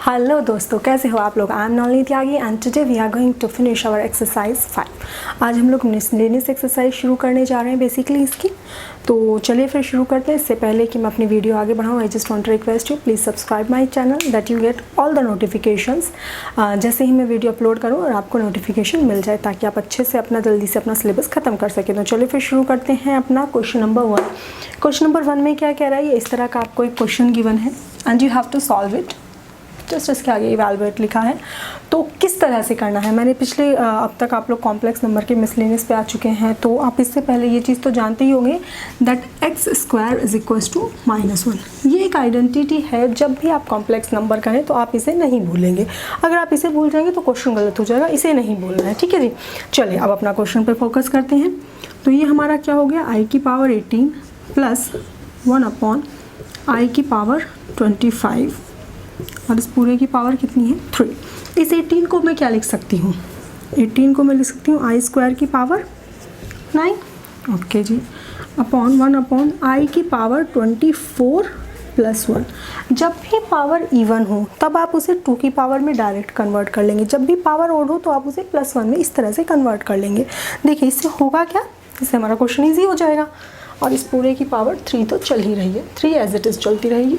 Hello दोस्तों, कैसे हो आप लोग। I am Nalini Tyagi and today we are going to finish our exercise 5। आज हम लोग मिसलेनियस एक्सरसाइज शुरू करने जा रहे हैं बेसिकली इसकी। तो चलिए फिर शुरू करते हैं। इससे पहले कि मैं अपनी वीडियो आगे बढ़ाऊँ, I just want to request you please subscribe my channel that you get all the notifications. जैसे ही मैं वीडियो अपलोड करूँ और आपको नोटिफिकेशन मिल जाए, ताकि आप अच्छे से अपना जल्दी से अपना सिलेबस ख़त्म कर सकें। तो चलिए फिर शुरू करते हैं अपना क्वेश्चन नंबर 1। क्वेश्चन नंबर 1 में क्या कह रहा है, ये इस तरह का आपको एक क्वेश्चन गिवन है and you have to solve it. Just इसके आगे इवैल्यूएट लिखा है। तो किस तरह से करना है, मैंने पिछले अब तक आप लोग कॉम्प्लेक्स नंबर के मिसलेनियस पे आ चुके हैं, तो आप इससे पहले ये चीज़ तो जानते ही होंगे that X square is equals to -1। ये एक आइडेंटिटी है, जब भी आप कॉम्प्लेक्स नंबर करें तो आप इसे नहीं भूलेंगे। अगर आप इसे भूल जाएंगे तो क्वेश्चन गलत हो जाएगा, इसे नहीं भूलना है। ठीक है जी, चलिए अब अपना क्वेश्चन पर फोकस करते हैं। तो ये हमारा क्या हो गया, आई की पावर 18 प्लस 1/i⁻25 और इस पूरे की पावर कितनी है 3। इस 18 को मैं क्या लिख सकती हूँ, 18 को मैं लिख सकती हूँ i² की पावर 9, ओके जी, अपॉन 1/i⁻24 + 1। जब भी पावर इवन हो तब आप उसे 2 की पावर में डायरेक्ट कन्वर्ट कर लेंगे, जब भी पावर ओड हो तो आप उसे +1 में इस तरह से कन्वर्ट कर लेंगे। देखिए इससे होगा क्या, इससे हमारा क्वेश्चन ईजी हो जाएगा। और इस पूरे की पावर 3 तो चल ही रही है, 3 एज इट इज़ चलती रहेगी।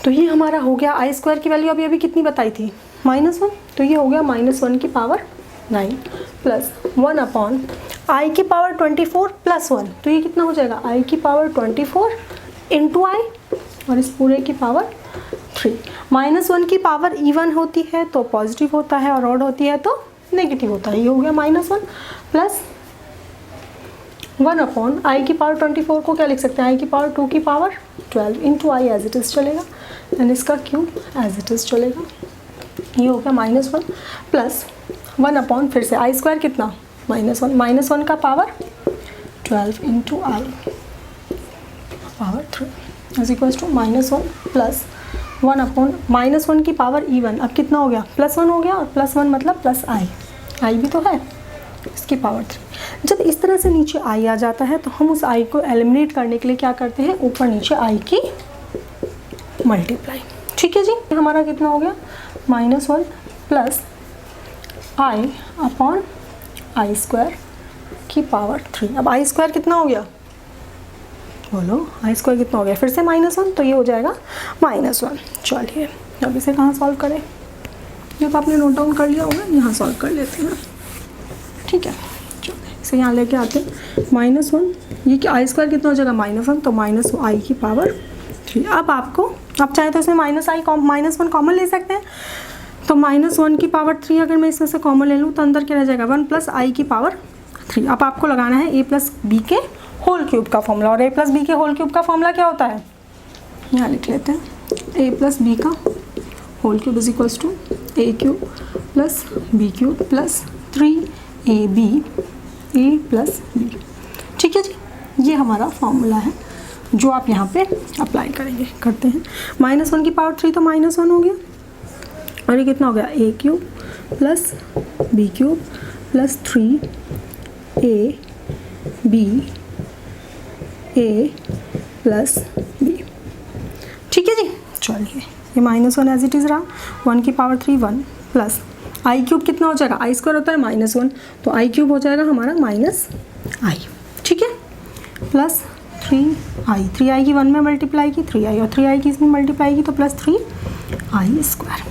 तो ये हमारा हो गया, i² की वैल्यू अभी कितनी बताई थी, -1। तो ये हो गया -1 की पावर 9 प्लस 1/i⁻24 + 1। तो ये कितना हो जाएगा, i⁻24 × i और इस पूरे की पावर 3। -1 की पावर इवन होती है तो पॉजिटिव होता है और ऑड होती है तो नेगेटिव होता है। ये हो गया -1 प्लस 1/i⁻24 को क्या लिख सकते हैं, i⁻2 की power 12 × i as it is चलेगा एंड इसका क्यूब एज इट इज़ चलेगा। ये हो गया -1 प्लस 1/, फिर से i² कितना -1 का power 12 × i power 3 is equals to -1 plus 1/, की पावर इवन अब कितना हो गया, +1 हो गया, और +1 मतलब प्लस i भी तो है, इसकी पावर 3। जब इस तरह से नीचे i आ जाता है तो हम उस i को एलिमिनेट करने के लिए क्या करते हैं, ऊपर नीचे i की मल्टीप्लाई। ठीक है जी, हमारा कितना हो गया, -1 प्लस i/i² की पावर 3। अब i² कितना हो गया, बोलो i² कितना हो गया, फिर से -1, तो ये हो जाएगा -1। चलिए अब इसे कहाँ सॉल्व करें, ये तो आपने नोट डाउन कर लिया होगा, यहाँ सॉल्व कर लेते हैं। ठीक है, चलो इसे यहाँ लेके आते हैं। -1, ये कि i² कितना हो जाएगा, -1, तो -i की पावर 3। अब आपको, आप चाहे तो इसमें -1 कॉमन ले सकते हैं। तो -1 की पावर 3 अगर मैं इसमें से कॉमन ले लूँ तो अंदर क्या रह जाएगा, 1 + i की पावर 3। अब आपको लगाना है a + b के होल क्यूब का फॉर्मूला, और a + b के होल क्यूब का फॉर्मूला क्या होता है, यहाँ लिख लेते हैं, a + b का whole cube is equals to a³ + b³ + 3ab a + b। ठीक है जी, ये हमारा फॉर्मूला है जो आप यहाँ पे अप्लाई करेंगे। करते हैं, -1 की पावर 3 तो -1 हो गया, और ये कितना हो गया, a³ + b³ + 3ab a + b। ठीक है जी, चलिए ये -1 एज इट इज़ रहा, 1 की पावर 3 1 प्लस i³ कितना हो जाएगा, i² होता है -1, तो i³ हो जाएगा हमारा -i। ठीक है, प्लस 3i की 1 में मल्टीप्लाई की 3i, और 3i की इसमें मल्टीप्लाई की तो +3i²।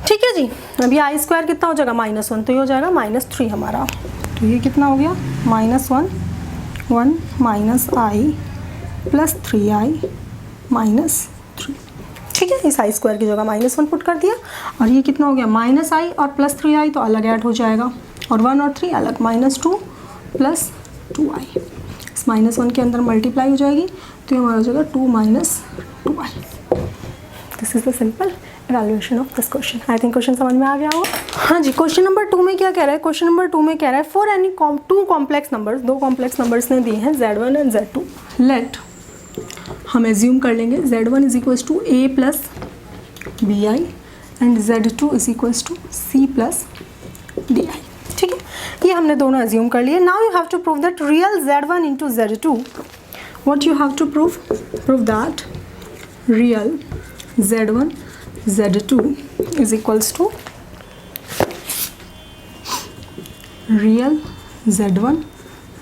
ठीक है जी, अभी i² कितना हो जाएगा, -1, तो ये हो जाएगा -3 हमारा। तो ये कितना हो गया, -1 1 -i + 3i -3। ठीक है, इस i² की जगह -1 पुट कर दिया, और ये कितना हो गया, -i और +3i तो अलग ऐड हो जाएगा, और 1 और 3 अलग, -2 + 2i। इस -1 के अंदर मल्टीप्लाई हो जाएगी, तो ये हमारा हो जाएगा 2 - 2i। This is the simple evaluation of this question. I think question समझ में आ गया होगा। हाँ जी, क्वेश्चन नंबर 2 में क्या कह रहा है, क्वेश्चन नंबर 2 में कह रहा है for any 2 complex numbers, 2 complex numbers ने दिए हैं Z1 एंड Z2। लेट, हम एज्यूम कर लेंगे Z1 is equals to a + bi and Z2 is equals to c + di। ठीक है, ये हमने दोनों एज्यूम कर लिए। Now you have to prove that real Z1 × Z2 what you have to prove that real Z1 Z2 is equals to real Z1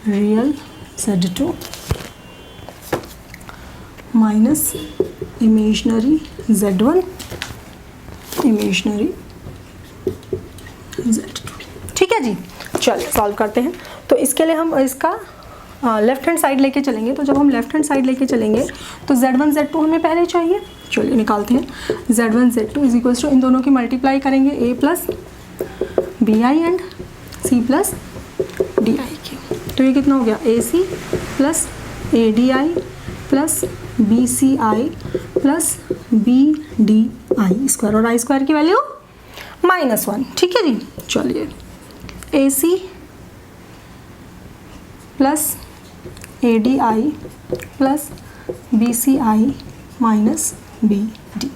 real Z2 minus imaginary Z1 imaginary Z2। ठीक है जी, चलिए solve करते हैं। तो इसके लिए हम इसका लेफ्ट हैंड साइड लेके चलेंगे। तो जब हम लेफ्ट हैंड साइड लेके चलेंगे तो Z1 Z2 हमें पहले चाहिए। चलिए निकालते हैं। Z1 Z2 is equals to, इन दोनों की मल्टीप्लाई करेंगे A plus B I and C plus D I की। तो ये कितना हो गया, AC plus ADI plus BCI plus BDI square, और आई स्क्वायर की वैल्यू -1। ठीक है जी, चलिए AC plus ADI plus BCI minus BD।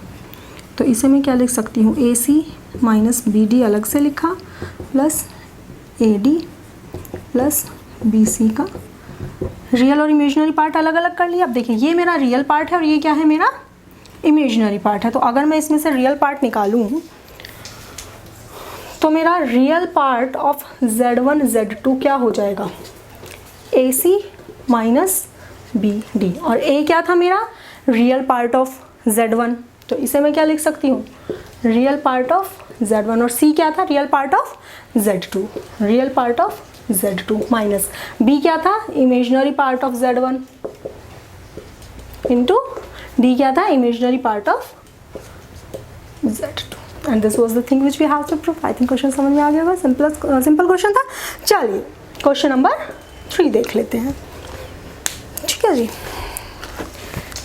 तो इसे मैं क्या लिख सकती हूँ, AC माइनस BD अलग से लिखा प्लस AD प्लस BC का रियल और इमेजनरी पार्ट अलग अलग कर लिया। अब देखिए ये मेरा रियल पार्ट है और ये क्या है, मेरा इमेजनरी पार्ट है। तो अगर मैं इसमें से रियल पार्ट निकालूँ तो मेरा real part of Z1 Z2 क्या हो जाएगा, AC माइनस BD, और A क्या था मेरा, रियल पार्ट ऑफ Z1। तो इसे मैं क्या लिख सकती हूँ, रियल पार्ट ऑफ Z1, और C क्या था, real part of Z2, real part of Z2 minus B क्या था, imaginary part of Z1 into D क्या था, imaginary part of Z2। And this was the thing which we have to prove. I think question समझ में आ गया होगा, simple question था। चलिए क्वेश्चन नंबर 3 देख लेते हैं। ठीक है जी,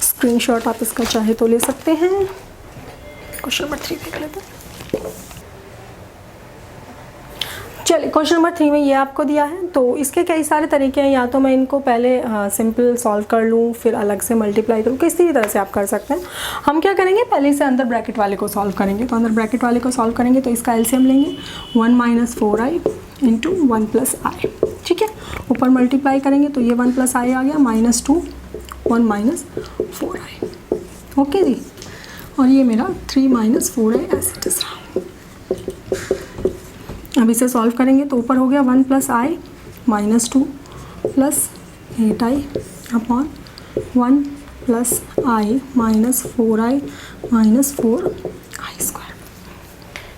स्क्रीनशॉट आप इसका चाहे तो ले सकते हैं। क्वेश्चन नंबर 3 देख लेते हैं। चलिए क्वेश्चन नंबर 3 में ये आपको दिया है। तो इसके कई सारे तरीके हैं, या तो मैं इनको पहले सिंपल सॉल्व कर लूँ फिर अलग से मल्टीप्लाई करूँ, किसी भी तरह से आप कर सकते हैं। हम क्या करेंगे, पहले से अंदर ब्रैकेट वाले को सॉल्व करेंगे। तो अंदर ब्रैकेट वाले को सॉल्व करेंगे तो इसका एलसीएम लेंगे 1 माइनस 4i इंटू 1 प्लस आई। ठीक है, ऊपर मल्टीप्लाई करेंगे तो ये 1 प्लस आई आ गया -2 1 माइनस 4i। ओके जी, और ये मेरा 3 माइनस 4i ऐसे इट इज रहा। अब इसे सॉल्व करेंगे तो ऊपर हो गया 1 plus i -2 plus 8i upon 1 plus i minus 4i minus 4i square.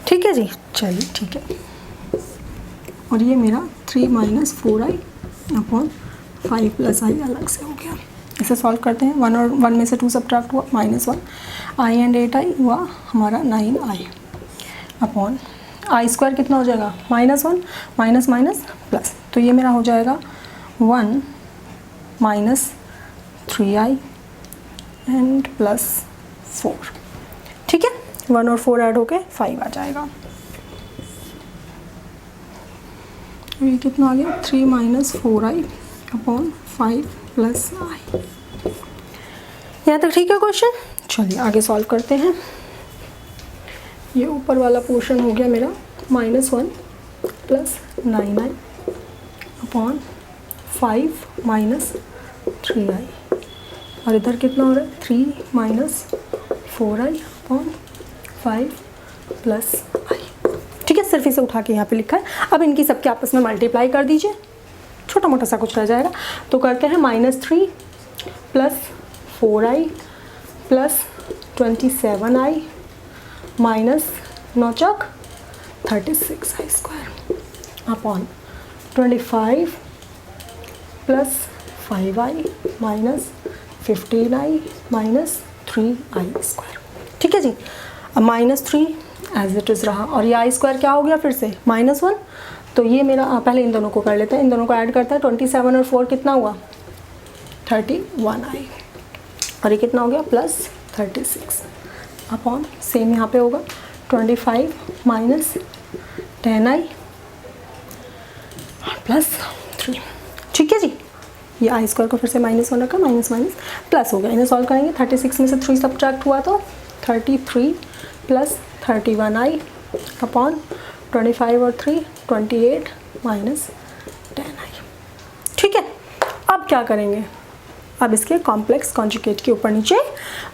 ठीक है जी, चलिए ठीक है, और ये मेरा 3 माइनस 4i अपॉन 5 प्लस आई अलग से हो गया। इसे सॉल्व करते हैं। 1 और 1 में से 2 सब्ट्रैक्ट हुआ -1, i एंड 8i हुआ हमारा 9i अपॉन आई स्क्वायर कितना हो जाएगा, -1 माइनस माइनस प्लस। तो ये मेरा हो जाएगा 1 माइनस 3i एंड प्लस 4। ठीक है, 1 और 4 ऐड होके 5 आ जाएगा। ये कितना आ गया, 3 माइनस 4i अपॉन 5 प्लस आई। यहाँ तक ठीक है क्वेश्चन। चलिए आगे सॉल्व करते हैं। ये ऊपर वाला पोर्शन हो गया मेरा -1 plus 9i upon 5 minus 3i, और इधर कितना हो रहा है, 3 माइनस 4i अपॉन 5 प्लस आई। ठीक है, सिर्फ इसे उठा के यहाँ पे लिखा है। अब इनकी सबके आपस में मल्टीप्लाई कर दीजिए, छोटा मोटा सा कुछ रह जाएगा। तो करते हैं -3 plus 4i plus 27i minus 9 चौक 36i square upon 25 plus 5i minus 15i minus 3i square. ठीक है जी, अब -3 एज इट इज़ रहा, और ये आई स्क्वायर क्या हो गया फिर से -1। तो ये मेरा पहले इन दोनों को कर लेते हैं, इन दोनों को ऐड करते हैं। 27 और 4 कितना हुआ, 31i, और ये कितना हो गया +36 अपॉन सेम यहाँ पे होगा 25 माइनस 10i प्लस 3। ठीक है जी, ये आई स्क्वायर को फिर से -1 रखा, माइनस माइनस प्लस हो गया। इन्हें सॉल्व करेंगे। 36 में से 3 सब्ट्रैक्ट हुआ तो 33 प्लस 31i अपॉन 25 और 3 28 माइनस 10i। ठीक है, अब क्या करेंगे, अब इसके कॉम्प्लेक्स कॉन्जुगेट के ऊपर नीचे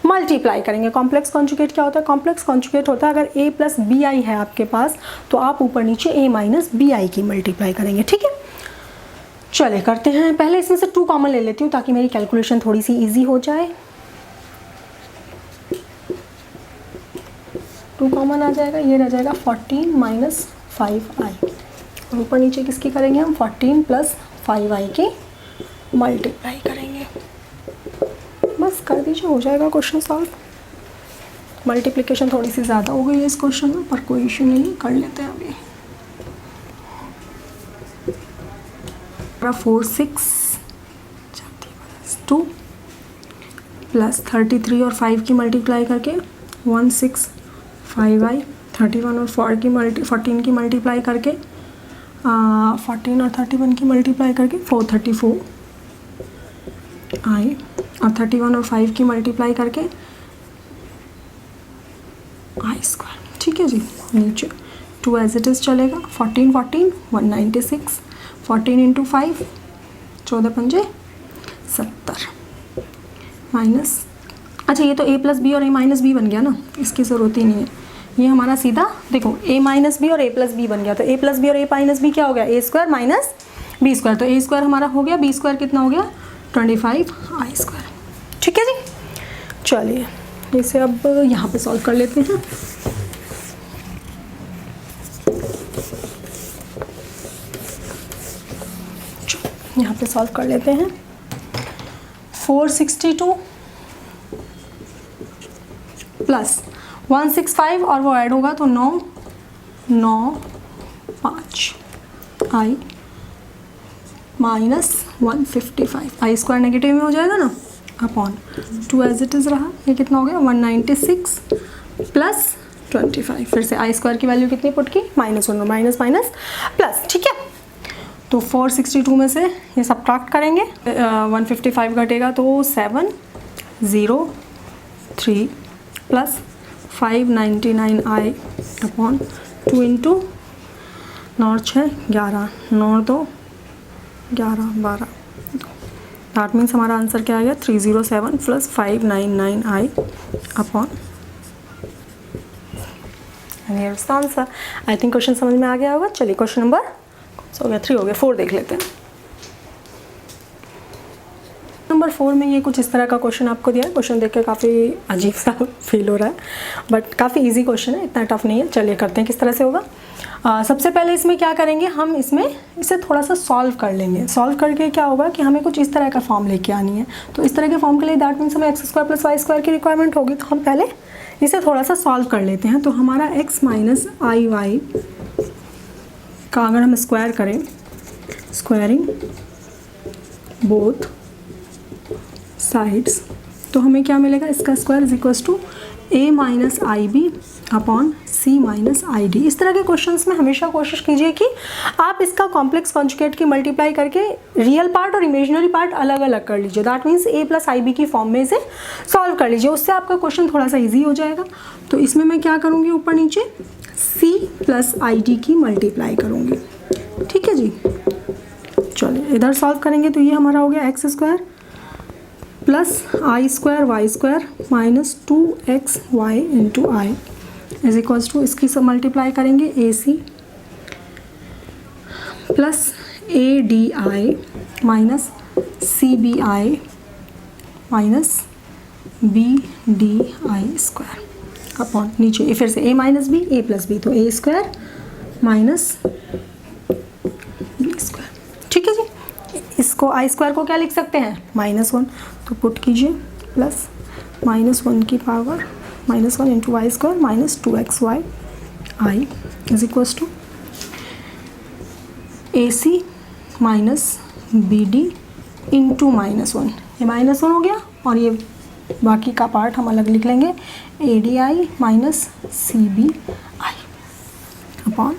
मल्टीप्लाई करेंगे। कॉम्प्लेक्स कॉन्जुगेट क्या होता है? कॉम्प्लेक्स कॉन्जुगेट होता है अगर a प्लस बी आई है आपके पास तो आप ऊपर नीचे a माइनस बी आई की मल्टीप्लाई करेंगे। ठीक है, चलिए करते हैं। पहले इसमें से 2 कॉमन ले लेती हूँ ताकि मेरी कैलकुलेशन थोड़ी सी ईजी हो जाए। 2 कॉमन आ जाएगा, ये रह जाएगा 14 माइनस 5i और ऊपर नीचे किसकी करेंगे हम? 14 प्लस 5i की मल्टीप्लाई करेंगे। बस कर दीजिए, हो जाएगा क्वेश्चन सॉल्व। मल्टीप्लिकेशन थोड़ी सी ज़्यादा हो गई है इस क्वेश्चन में, पर कोई इशू नहीं, कर लेते हैं अभी। 4 6 2 प्लस 33 और 5 की मल्टीप्लाई करके 16 5i, 31 और 14 की मल्टीप्लाई करके 14 और 31 की मल्टीप्लाई करके 434 i और 31 और 5 की मल्टीप्लाई करके i स्क्वायर। ठीक है जी, नीचे 2 एज इट इज़ चलेगा। 14 14 196, 14 इंटू 5 14 पंजे 70 माइनस, अच्छा ये तो a प्लस बी और a माइनस बी बन गया ना, इसकी ज़रूरत ही नहीं है। ये हमारा सीधा देखो a माइनस बी और a प्लस बी बन गया, तो a प्लस बी और a माइनस बी क्या हो गया? a square minus b square, तो a स्क्वायर हमारा हो गया, b स्क्वायर कितना हो गया? 25 i स्क्वायर। ठीक है जी, चलिए इसे अब यहाँ पे सॉल्व कर लेते हैं। यहाँ पे सॉल्व कर लेते हैं। 462 प्लस 165 और वो ऐड होगा तो 9 9 5 i minus 155, I square negative में हो जाएगा ना, अपॉन 2 एज इट इज़ रहा। ये कितना हो गया? 196 प्लस 25। फिर से आई स्क्वायर की वैल्यू कितनी पुट की? -1, माइनस माइनस प्लस। ठीक है, तो 462 में से ये सब्ट्रैक्ट करेंगे, 155 घटेगा तो 703 plus 599i upon 2 into 9 6 11 9 2 11 12, that means हमारा आंसर क्या आ गया? 307 plus 599i upon, and here is the answer. I think question समझ में आ गया होगा। चलिए क्वेश्चन नंबर हो गया 3 हो गया, 4 देख लेते हैं। नंबर 4 में ये कुछ इस तरह का क्वेश्चन आपको दिया है। क्वेश्चन देख के काफ़ी अजीब सा फील हो रहा है, बट काफ़ी इजी क्वेश्चन है, इतना टफ नहीं है। चलिए करते हैं किस तरह से होगा। सबसे पहले इसमें क्या करेंगे हम, इसे थोड़ा सा सॉल्व कर लेंगे। सॉल्व करके क्या होगा कि हमें कुछ इस तरह का फॉर्म लेके आनी है, तो इस तरह के फॉर्म के लिए दैट मीन्स हमें x² प्लस y स्क्वायर की रिक्वायरमेंट होगी। तो हम पहले इसे थोड़ा सा सॉल्व कर लेते हैं। तो हमारा x माइनस आई वाई का अगर हम स्क्वायर करें, स्क्वायरिंग बोथ साइड्स, तो हमें क्या मिलेगा? इसका square is equals to a minus I B upon c minus I D. इस तरह के क्वेश्चंस में हमेशा कोशिश कीजिए कि आप इसका कॉम्प्लेक्स कॉन्जुगेट की मल्टीप्लाई करके रियल पार्ट और इमेजिनरी पार्ट अलग अलग कर लीजिए। That means a plus I B की फॉर्म में इसे सॉल्व कर लीजिए, उससे आपका क्वेश्चन थोड़ा सा ईजी हो जाएगा। तो इसमें मैं क्या करूँगी? ऊपर नीचे c प्लस आई डी की मल्टीप्लाई करूँगी। ठीक है जी, चलिए इधर सॉल्व करेंगे तो ये हमारा हो गया x square plus i square y square minus 2x y into i is equals to, इसकी सब मल्टीप्लाई करेंगे a c plus a D I minus C B i minus B d i square upon नीचे फिर से a minus B, a plus b, तो a square minus B square. ठीक है जी, इसको आई स्क्वायर को क्या लिख सकते हैं? -1, तो पुट कीजिए प्लस -1 की power -1 into Y square minus 2x Y I is equals to A C minus B D into -1। ये -1 हो गया और ये बाकी का पार्ट हम अलग लिख लेंगे, A D I minus C B I upon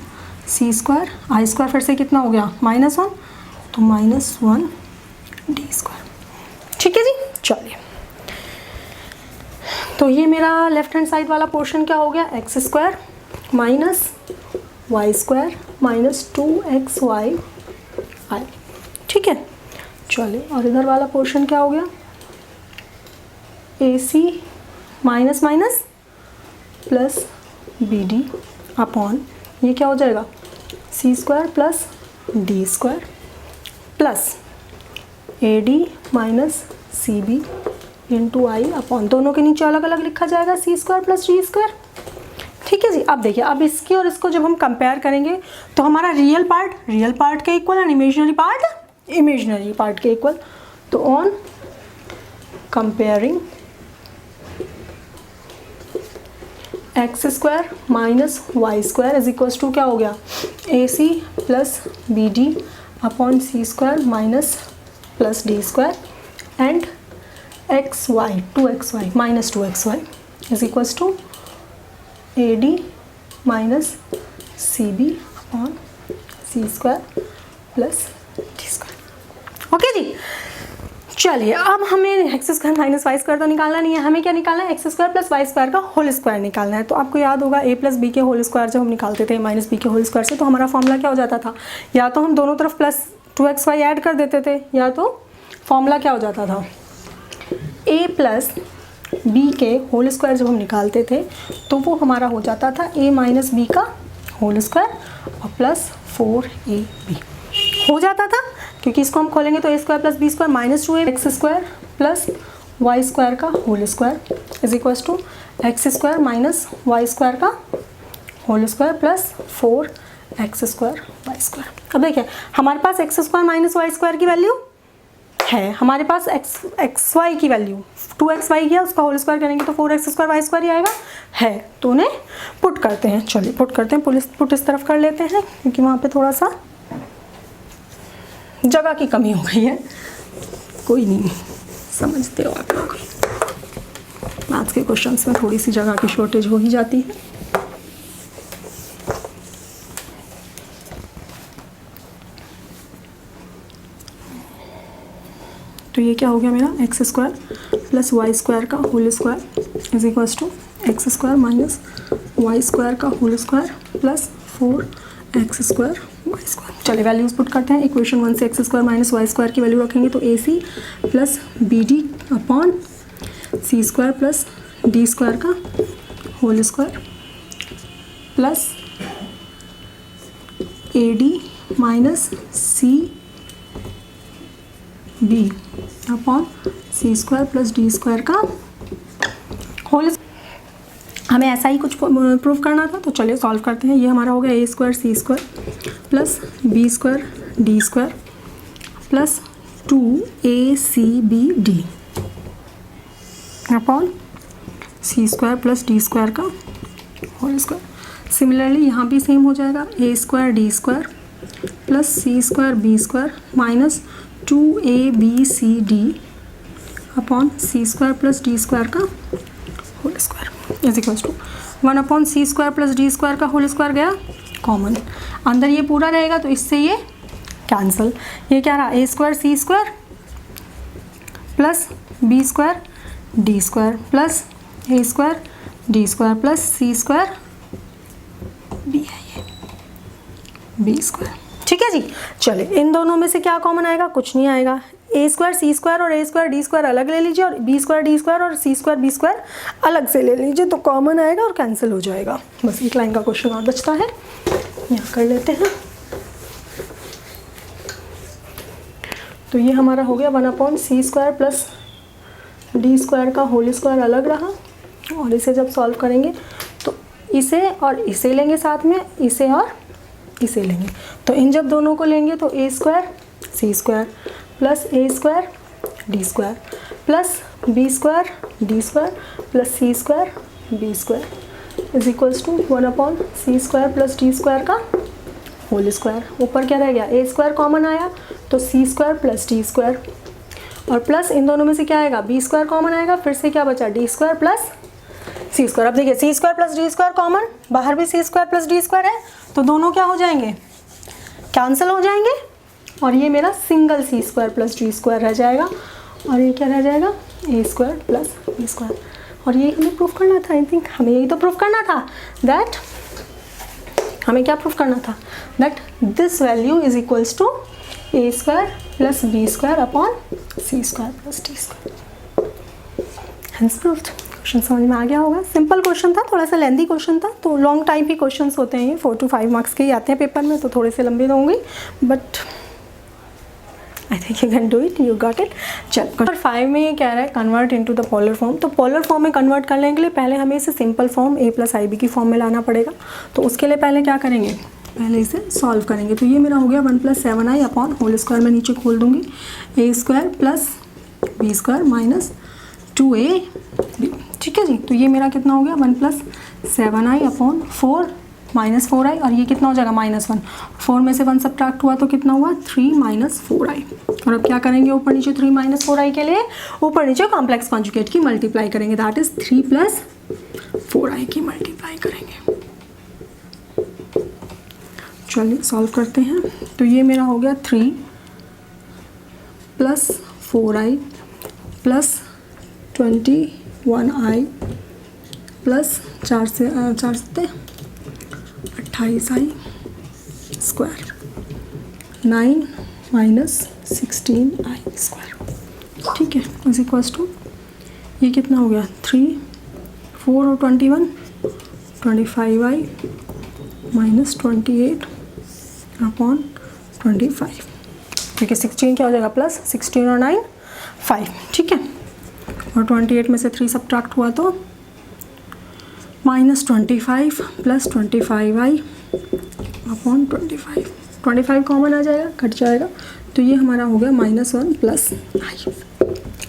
C square, I square फिर से कितना हो गया? -1, तो -1 डी स्क्वायर। ठीक है जी, चलिए तो ये मेरा लेफ्ट हैंड साइड वाला पोर्शन क्या हो गया? X square minus y square minus 2x Y i. ठीक है, चलिए और इधर वाला पोर्शन क्या हो गया? AC minus minus plus BD upon ये क्या हो जाएगा C square plus D square plus AD minus CB into i upon, दोनों के नीचे अलग अलग लिखा जाएगा C square plus D square. ठीक है जी। अब देखिए, अब इसकी और इसको जब हम कंपेयर करेंगे तो हमारा रियल पार्ट के इक्वल एंड इमेजिनरी पार्ट के इक्वल। तो on comparing x square minus y square is equals to क्या हो गया AC plus BD upon C square minus plus D square and XY 2XY minus 2XY is equals to AD minus CB upon C square plus D square. Okay जी। चलिए, अब हमें x square minus y square तो निकालना नहीं है, हमें क्या निकालना है, X square plus Y square का होल स्क्वायर निकालना है। तो आपको याद होगा a प्लस बी के होल स्क्वायर जब हम निकालते थे माइनस बी के होल स्क्वायर से, तो हमारा फॉर्मूला क्या हो जाता था, या तो हम दोनों तरफ प्लस 2xy ऐड कर देते थे, या तो फॉर्मूला क्या हो जाता था, a प्लस बी के होल स्क्वायर जब हम निकालते थे तो वो हमारा हो जाता था a माइनस बी का होल स्क्वायर और प्लस 4ab हो जाता था, क्योंकि इसको हम खोलेंगे तो a square plus B square minus 2a x square plus Y square का whole square is equals to x square minus y square का whole square plus 4x square y square. अब देखिए, हमारे पास x square minus y square की value है, हमारे पास एक्स वाई की वैल्यू 2xy किया, उसका होल स्क्वायर करेंगे तो 4x स्क्वायर वाई स्क्वायर ही आएगा है, तो उन्हें पुट करते हैं। चलिए पुट करते हैं, पुट इस तरफ कर लेते हैं क्योंकि वहाँ पे थोड़ा सा जगह की कमी हो गई है, कोई नहीं, समझते हो आप लोग, मैथ्स के क्वेश्चंस में थोड़ी सी जगह की शॉर्टेज हो ही जाती है। तो ये क्या हो गया मेरा, x square plus Y square का whole square is equals to x square minus y square का whole square plus 4x square y square. चलिए वैल्यूज पुट करते हैं। इक्वेशन 1 से x square minus y square की वैल्यू रखेंगे तो AC plus BD upon C square plus D square का whole square plus AD minus CB upon C square plus D square का whole. हमें ऐसा ही कुछ प्रूफ करना था, तो चलिए सॉल्व करते हैं। ये हमारा हो गया a square C square plus B square D square plus 2ACBD upon C square plus D square का होल स्क्वायर। सिमिलरली यहाँ भी सेम हो जाएगा, a square D square plus C square B square minus 2ABCD upon C square plus D square का whole square is equals to 1 upon C square plus D square का whole square गया common, अंदर ये पूरा रहेगा तो इससे ये कैंसिल। ये क्या रहा, a square C square plus B square D square plus a square D square plus C square B है ये B स्क्वायर। ठीक है जी। चलिए इन दोनों में से क्या कॉमन आएगा, कुछ नहीं आएगा। a स्क्वायर C स्क्वायर और a स्क्वायर D स्क्वायर अलग ले लीजिए और b स्क्वायर D स्क्वायर और C स्क्वायर B स्क्वायर अलग से ले लीजिए, तो कॉमन आएगा और कैंसिल हो जाएगा। बस एक लाइन का क्वेश्चन और बचता है, यहाँ कर लेते हैं। तो ये हमारा हो गया 1 upon C square plus D square का होल स्क्वायर अलग रहा, और इसे जब सॉल्व करेंगे तो इसे और इसे लेंगे साथ में, इसे और इसे लेंगे, तो इन जब दोनों को लेंगे तो a square C square plus a square D square plus b square D square plus C square B square is equals to 1 upon C square plus D square का होल स्क्वायर। ऊपर क्या रह गया, a स्क्वायर कॉमन आया तो C square plus D square, और plus इन दोनों में से क्या आएगा, b स्क्वायर कॉमन आएगा, फिर से क्या बचा, D square plus C square. अब देखिए C square plus D square common, बाहर भी C square plus D square है, तो दोनों क्या हो जाएंगे, कैंसिल हो जाएंगे, और ये मेरा single C square plus D square रह जाएगा, और ये क्या रह जाएगा, a square plus B square. और ये हमें प्रूफ करना था, आई थिंक हमें यही तो प्रूफ करना था, दैट हमें क्या प्रूफ करना था, that this value is equals to a square plus B square upon C square plus D square, hence proved. Question समझ में आ गया होगा। सिंपल क्वेश्चन था, थोड़ा सा लेंदी क्वेश्चन था, तो लॉन्ग टाइम ही क्वेश्चंस होते हैं ये, 4 to 5 मार्क्स के ही आते हैं पेपर में, तो थोड़े से लंबे होंगे, but I think you can do it, you got it. चल नंबर 5 में ये कह रहा है convert into the polar form. तो पोलर फॉर्म में कन्वर्ट करने के लिए पहले हमें इसे सिंपल फॉर्म a + ib की फॉर्म में लाना पड़ेगा। तो उसके लिए पहले क्या करेंगे, पहले इसे सॉल्व करेंगे। तो ये मेरा हो गया 1 + 7i अपॉन होल स्क्वायर में नीचे खोल दूंगी, a² + b² - 2ab। ठीक है जी। तो ये मेरा कितना हो गया 1 + 7i अपॉन 4 - 4i, और ये कितना हो जाएगा -1। 4 में से 1 सब्ट्रैक्ट हुआ तो कितना हुआ 3 - 4i। और अब क्या करेंगे, ऊपर नीचे 3 - 4i के लिए ऊपर नीचे कॉम्प्लेक्स कॉन्जुगेट की मल्टीप्लाई करेंगे, दैट इज 3 + 4i की मल्टीप्लाई करेंगे। चलिए सॉल्व करते हैं। तो ये मेरा हो गया 3 + 4i + 21i प्लस 4 से 28i स्क्वायर 9 - 16i स्क्वायर। ठीक है, इज इक्वल्स टू ये कितना हो गया 3 4 और 21 25i - 28 अपॉन 25। ठीक है, 16 क्या हो जाएगा प्लस 16 और 9 5। ठीक है, और 28 में से 3 सब्ट्रैक्ट हुआ तो -25 + 25i अपॉन 25। 25 कॉमन आ जाएगा, कट जाएगा, तो ये हमारा हो गया -1 + i।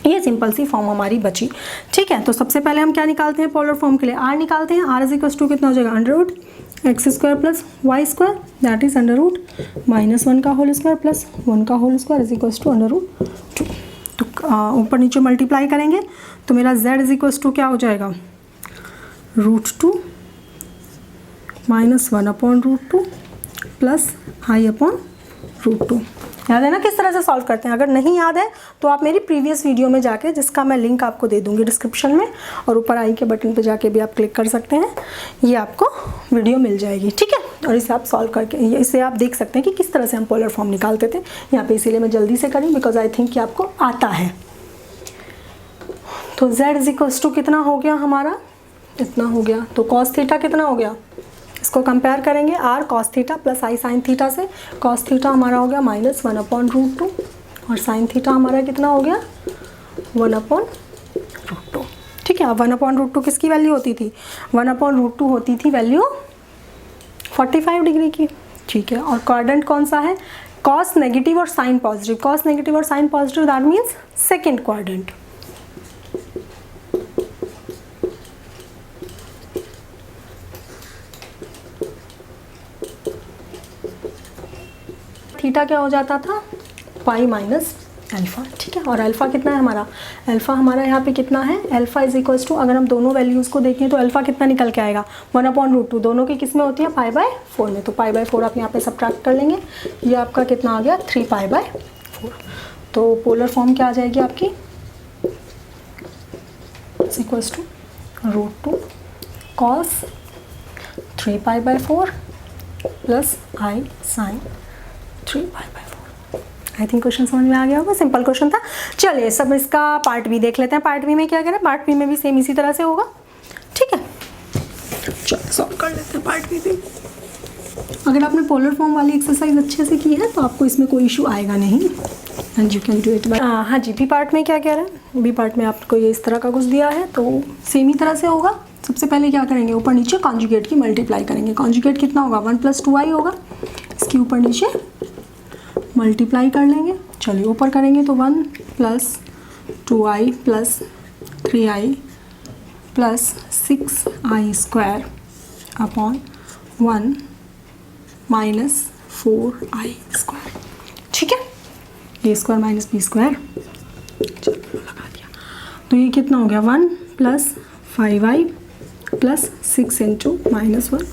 ये सिंपल सी फॉर्म हमारी बची। ठीक है, तो सबसे पहले हम क्या निकालते हैं पोलर फॉर्म के लिए, r निकालते हैं। r = कितना हो जाएगा √x² + y² दैट इज √-1 का होल स्क्वायर प्लस 1 का whole square is equals to √2। तो ऊपर नीचे मल्टीप्लाई करेंगे तो मेरा z इज इक्वल्स टू क्या हो जाएगा √2 - 1 अपॉन √2 प्लस i अपॉन √2। याद है ना किस तरह से सॉल्व करते हैं? अगर नहीं याद है तो आप मेरी प्रीवियस वीडियो में जाके, जिसका मैं लिंक आपको दे दूंगी डिस्क्रिप्शन में, और ऊपर आई के बटन पे जाके भी आप क्लिक कर सकते हैं, ये आपको वीडियो मिल जाएगी। ठीक है, और इसे आप सॉल्व करके इसे आप देख सकते हैं कि किस तरह से हम पोलर फॉर्म निकालते थे यहाँ पे। इसीलिए मैं जल्दी से करी बिकॉज आई थिंक कि आपको आता है। तो z इज इक्वल्स टू कितना हो गया हमारा, इतना हो गया। तो cos थीटा कितना हो गया, इसको कंपेयर करेंगे r cos theta plus i sin theta से। cos थीटा हमारा हो गया -1 अपॉन √2 और sin थीटा हमारा कितना हो गया 1 अपॉन √2। ठीक है, अब 1 अपॉन √2 किसकी वैल्यू होती थी, 1 अपॉन √2 होती थी वैल्यू 45 डिग्री की। ठीक है, और क्वाड्रेंट कौन सा है, cos नेगेटिव और sin पॉजिटिव। cos नेगेटिव और sin positive that means second quadrant. Theta क्या हो जाता था पाई माइनस अल्फ़ा। ठीक है, और अल्फ़ा कितना है हमारा, अल्फ़ा हमारा यहाँ पे कितना है, अल्फ़ा इज इक्वल्स टू, अगर हम दोनों वैल्यूज़ को देखें तो अल्फ़ा कितना निकल के आएगा 1 अपॉन √2। दोनों की किस में होती है π/4 में, तो π/4 आप यहाँ पे सब्ट्रैक्ट कर लेंगे। ये आपका कितना आ गया 3π/4। तो पोलर फॉर्म क्या आ जाएगी आपकी is equals to √2 cos 3π/4 plus i sin 3π/4। I think question समझ में आ गया होगा, सिंपल क्वेश्चन था। चलिए सब इसका पार्ट बी देख लेते हैं। पार्ट बी में क्या करें, पार्ट बी में भी सेम इसी तरह से होगा। ठीक है, चलो सॉल्व कर लेते हैं पार्ट बी भी। अगर आपने पोलर फॉर्म वाली एक्सरसाइज अच्छे से की है तो आपको इसमें कोई इशू आएगा नहीं, and you can do it. हाँ जी, बी पार्ट में क्या कह रहा है, बी पार्ट में आपको ये इस तरह का कुछ दिया है तो सेम ही तरह से होगा। सबसे पहले क्या करेंगे, ऊपर नीचे कॉन्जुगेट की मल्टीप्लाई करेंगे। कॉन्जुगेट कितना होगा 1 + 2i होगा, इसके ऊपर नीचे मल्टीप्लाई कर लेंगे। चलिए ऊपर करेंगे तो 1 + 2i + 3i + 6i square upon 1 - 4i square. ठीक है, a² - b², चलो लगा दिया। तो ये कितना हो गया 1 + 5i + 6 × -1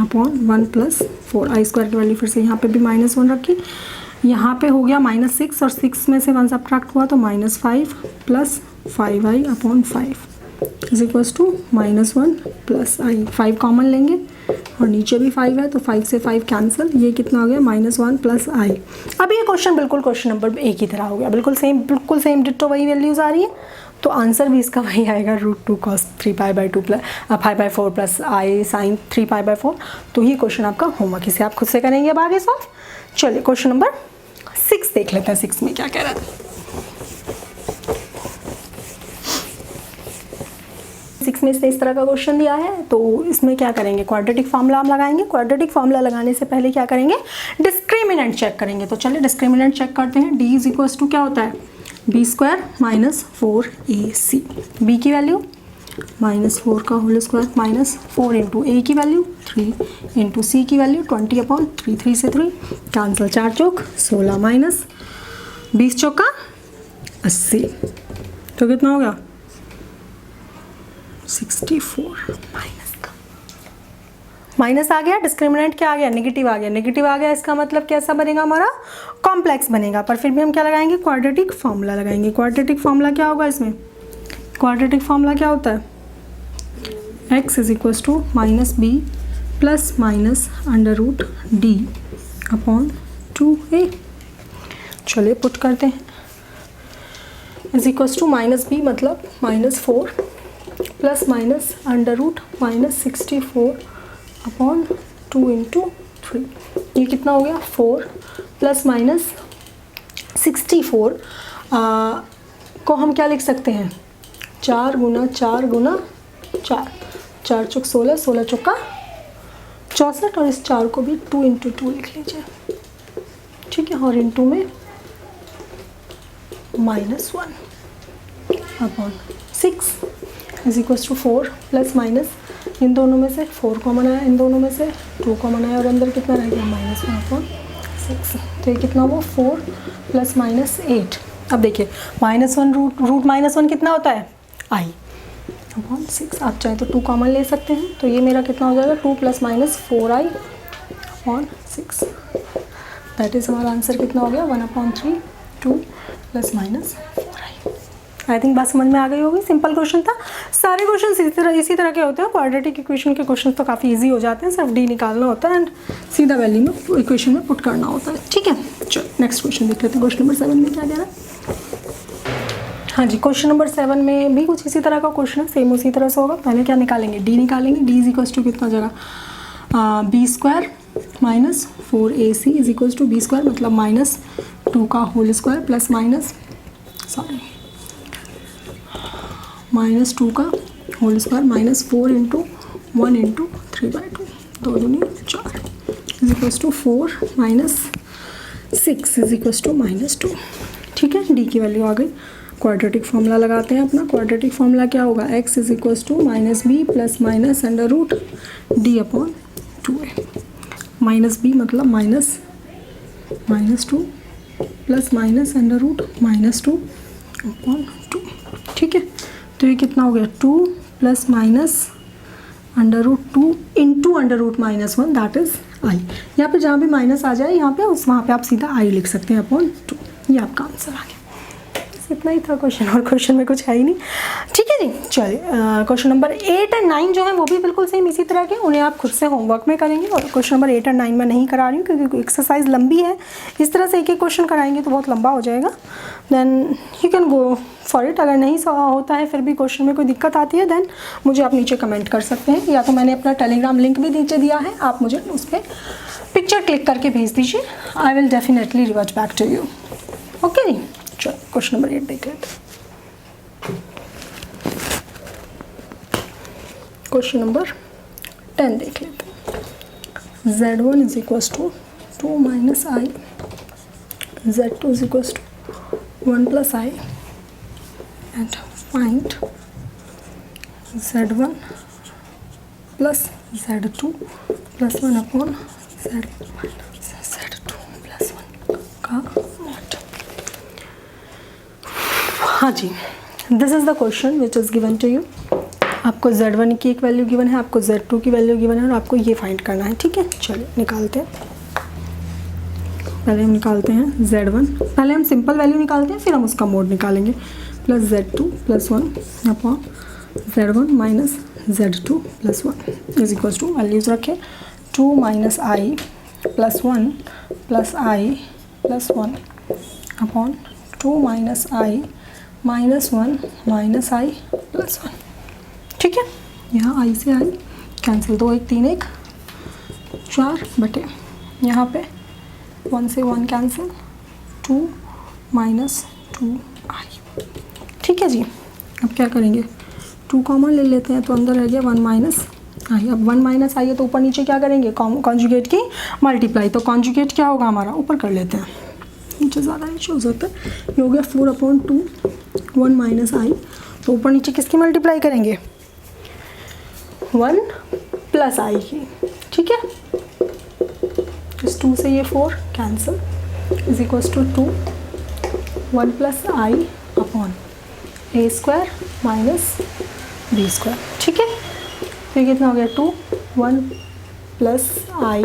अपॉन 1 + 4i स्क्वायर की वैल्यू फिर से यहाँ पे भी -1 रखी। यहाँ पे हो गया -6 और 6 में से 1 सब्ट्रैक्ट हुआ तो -5 + 5i upon 5 is equals to -1 + i। 5 common लेंगे और नीचे भी 5 है तो 5 से 5 कैंसिल, ये कितना हो गया -1 + i। अब ये क्वेश्चन बिल्कुल क्वेश्चन नंबर 1 की तरह हो गया, बिल्कुल सेम डिट्टो वही वैल्यूज़ आ रही है। तो आंसर भी इसका वही आएगा, √2 cos 3π/2 प्लस 5/4 प्लस आई साइन 3π/4। तो ये क्वेश्चन आपका होमवर्क, इसे आप खुद से करेंगे अब आगे सॉल्व। चलिए क्वेश्चन नंबर 6 देख लेते हैं, 6 में क्या कह रहा है। 6 में से इस तरह का क्वेश्चन दिया है, तो इसमें क्या करेंगे, क्वाड्रेटिक फार्मूला हम लगाएंगे। क्वाड्रेटिक फार्मूला लगाने से पहले क्या करेंगे, डिस्क्रिमिनेंट चेक करेंगे। तो चलिए डिस्क्रिमिनेंट चेक करते हैं। d = क्या होता है, b² - 4ac। b की वैल्यू -4 का होल स्क्वायर -4 इंटू a की वैल्यू 3 इंटू c की वैल्यू 20/3, 3 से 3 कैंसिल, 4 चौक 16 माइनस 20 चौका 80, तो कितना हो गया 64 माइनस आ गया। डिस्क्रिमिनेंट क्या आ गया, नेगेटिव आ गया। नेगेटिव आ गया इसका मतलब कैसा बनेगा, हमारा कॉम्प्लेक्स बनेगा। पर फिर भी हम क्या लगाएंगे, क्वाड्रेटिक फार्मूला लगाएंगे। क्वाड्रेटिक फार्मूला क्या होगा इसमें, क्वाड्रेटिक फार्मूला क्या होता है, x = -b plus minus √d/2a। चलिए पुट करते हैं। -b मतलब -4 प्लस माइनस √-64/2 इंटू 3। ये कितना हो गया, 4 प्लस माइनस 64 को हम क्या लिख सकते हैं, 4 गुना 4 गुना 4, 4 चौक 16, 16 चौका 64, और इस 4 को भी 2 इंटू 2 लिख लीजिए, ठीक है। और इंटू में -1/6 = 4 प्लस माइनस, इन दोनों में से 4 कॉमन आया, इन दोनों में से 2 कॉमन आया, और अंदर कितना रह गया, -1/6। तो ये कितना हुआ, 4 प्लस माइनस 8। अब देखिए -1 रूट -1 कितना होता है, i/6। आप चाहे तो 2 कॉमन ले सकते हैं, तो ये मेरा कितना हो जाएगा, 2 plus minus 4i/6। That is हमारा आंसर कितना हो गया, 1/3, 2 plus minus 4i। I think बात समझ में आ गई होगी। सिंपल क्वेश्चन था। सारे क्वेश्चन इसी तरह के होते हैं। क्वाड्रेटिक इक्वेशन के क्वेश्चन तो काफ़ी इजी हो जाते हैं, सिर्फ d निकालना होता है एंड सीधा वैल्यू में इक्वेशन में पुट करना होता है, ठीक है। चलो नेक्स्ट क्वेश्चन देख लेते हैं। क्वेश्चन नंबर 7 में क्या कह रहा है। हाँ जी, क्वेश्चन नंबर 7 में भी कुछ इसी तरह का क्वेश्चन है, सेम उसी तरह से होगा। पहले क्या निकालेंगे, d निकालेंगे। d = कितना जगह, b² - 4ac = b² मतलब -2 का होल स्क्वायर प्लस -2 का होल स्क्वायर -4 इंटू 1 इंटू 3/2, 2 दूनी 4 = 4 - 6 = -2, ठीक है। d की वैल्यू आ गई। क्वाड्रेटिक फार्मूला लगाते हैं अपना। क्वाड्रेटिक फार्मूला क्या होगा, x = -b plus minus √d/2a। -b मतलब -2 प्लस माइनस √-2/2, ठीक है। तो ये कितना हो गया, 2 plus minus √2 into √-1, that is i। यहाँ पे जहाँ भी माइनस आ जाए यहाँ पे वहाँ पे आप सीधा i लिख सकते हैं /2। ये आपका आंसर आ गया। इतना ही था क्वेश्चन, और क्वेश्चन में कुछ है ही नहीं, ठीक है जी। चलिए क्वेश्चन नंबर 8 और 9 जो है वो भी बिल्कुल सेम इसी तरह के, उन्हें आप खुद से होमवर्क में करेंगे। और क्वेश्चन नंबर 8 और 9 में नहीं करा रही हूँ क्योंकि एक्सरसाइज लंबी है। इस तरह से एक एक क्वेश्चन कराएंगे तो बहुत लंबा हो जाएगा। Then you can go for it. अगर नहीं होता है फिर भी क्वेश्चन में कोई दिक्कत आती है देन मुझे आप नीचे कमेंट कर सकते हैं, या तो मैंने अपना टेलीग्राम लिंक भी नीचे दिया है, आप मुझे उस पर पिक्चर क्लिक करके भेज दीजिए। I will definitely revert back to you, okay. चलो क्वेश्चन नंबर 8 देख लेते हैं। क्वेश्चन नंबर 10 देख लेते हैं। z1 = 2 - i, z2 = 1 + i, and find z1 plus z2 plus 1/z2 plus 1 का मॉड। हाँ जी, this is the question which is given to you. आपको z1 की एक वैल्यू गिवन है, आपको z2 की वैल्यू गिवन है, और आपको ये फाइंड करना है, ठीक है। चलिए निकालते हैं। पहले हम निकालते हैं z1, पहले हम सिंपल वैल्यू निकालते हैं, फिर हम उसका मोड निकालेंगे। Plus z2 + 1 upon z1 minus z2 + 1 is equal to, values रखें, 2 - i + 1 + i + 1 upon 2 - i -1 minus I plus 1। ठीक है, यहाँ आई से आई कैंसिल, 2 1 3 1 4 बटे यहाँ पे 1 से 1 कैंसिल, 2 माइनस 2 आई। ठीक है जी, अब क्या करेंगे, 2 कॉमन ले लेते हैं तो अंदर रह गया 1 माइनस आई। अब 1 माइनस आई है तो ऊपर नीचे क्या करेंगे, कॉन्जुगेट की मल्टीप्लाई, तो कॉन्जुगेट क्या होगा हमारा, ऊपर कर लेते हैं, नीचे ज़्यादा नीचे हो सकता है। ये हो गया 4/2 1 माइनस आई, तो ऊपर नीचे किसकी मल्टीप्लाई करेंगे, 1 प्लस आई की। ठीक है, इस 2 से ये 4 cancel, is equals to 2 1 plus i upon a square minus B square. ठीक है, तो ये कितना हो गया, 2 1 plus i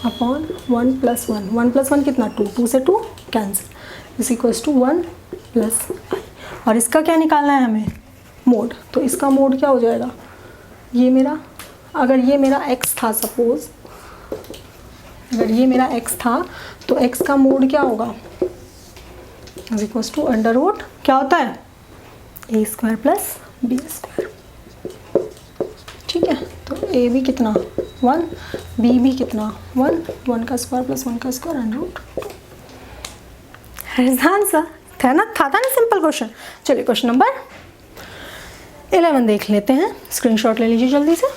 upon 1 plus 1, 1 plus 1 कितना 2, 2 से 2 cancel, is equals to 1 plus i. और इसका क्या निकालना है हमें, मोड, तो इसका मोड क्या हो जाएगा, ये मेरा, अगर ये मेरा x था सपोज, अगर ये मेरा x था तो x का मोड क्या होगा, is equals to under root क्या होता है, A square plus B square. ठीक है, तो a भी कितना 1, b भी कितना 1, 1 का स्क्वायर प्लस 1 का स्क्वायर अंडर रूट। आंसर था ना, था ना सिंपल क्वेश्चन। चलिए क्वेश्चन नंबर 11 देख लेते हैं, स्क्रीनशॉट ले लीजिए जल्दी से।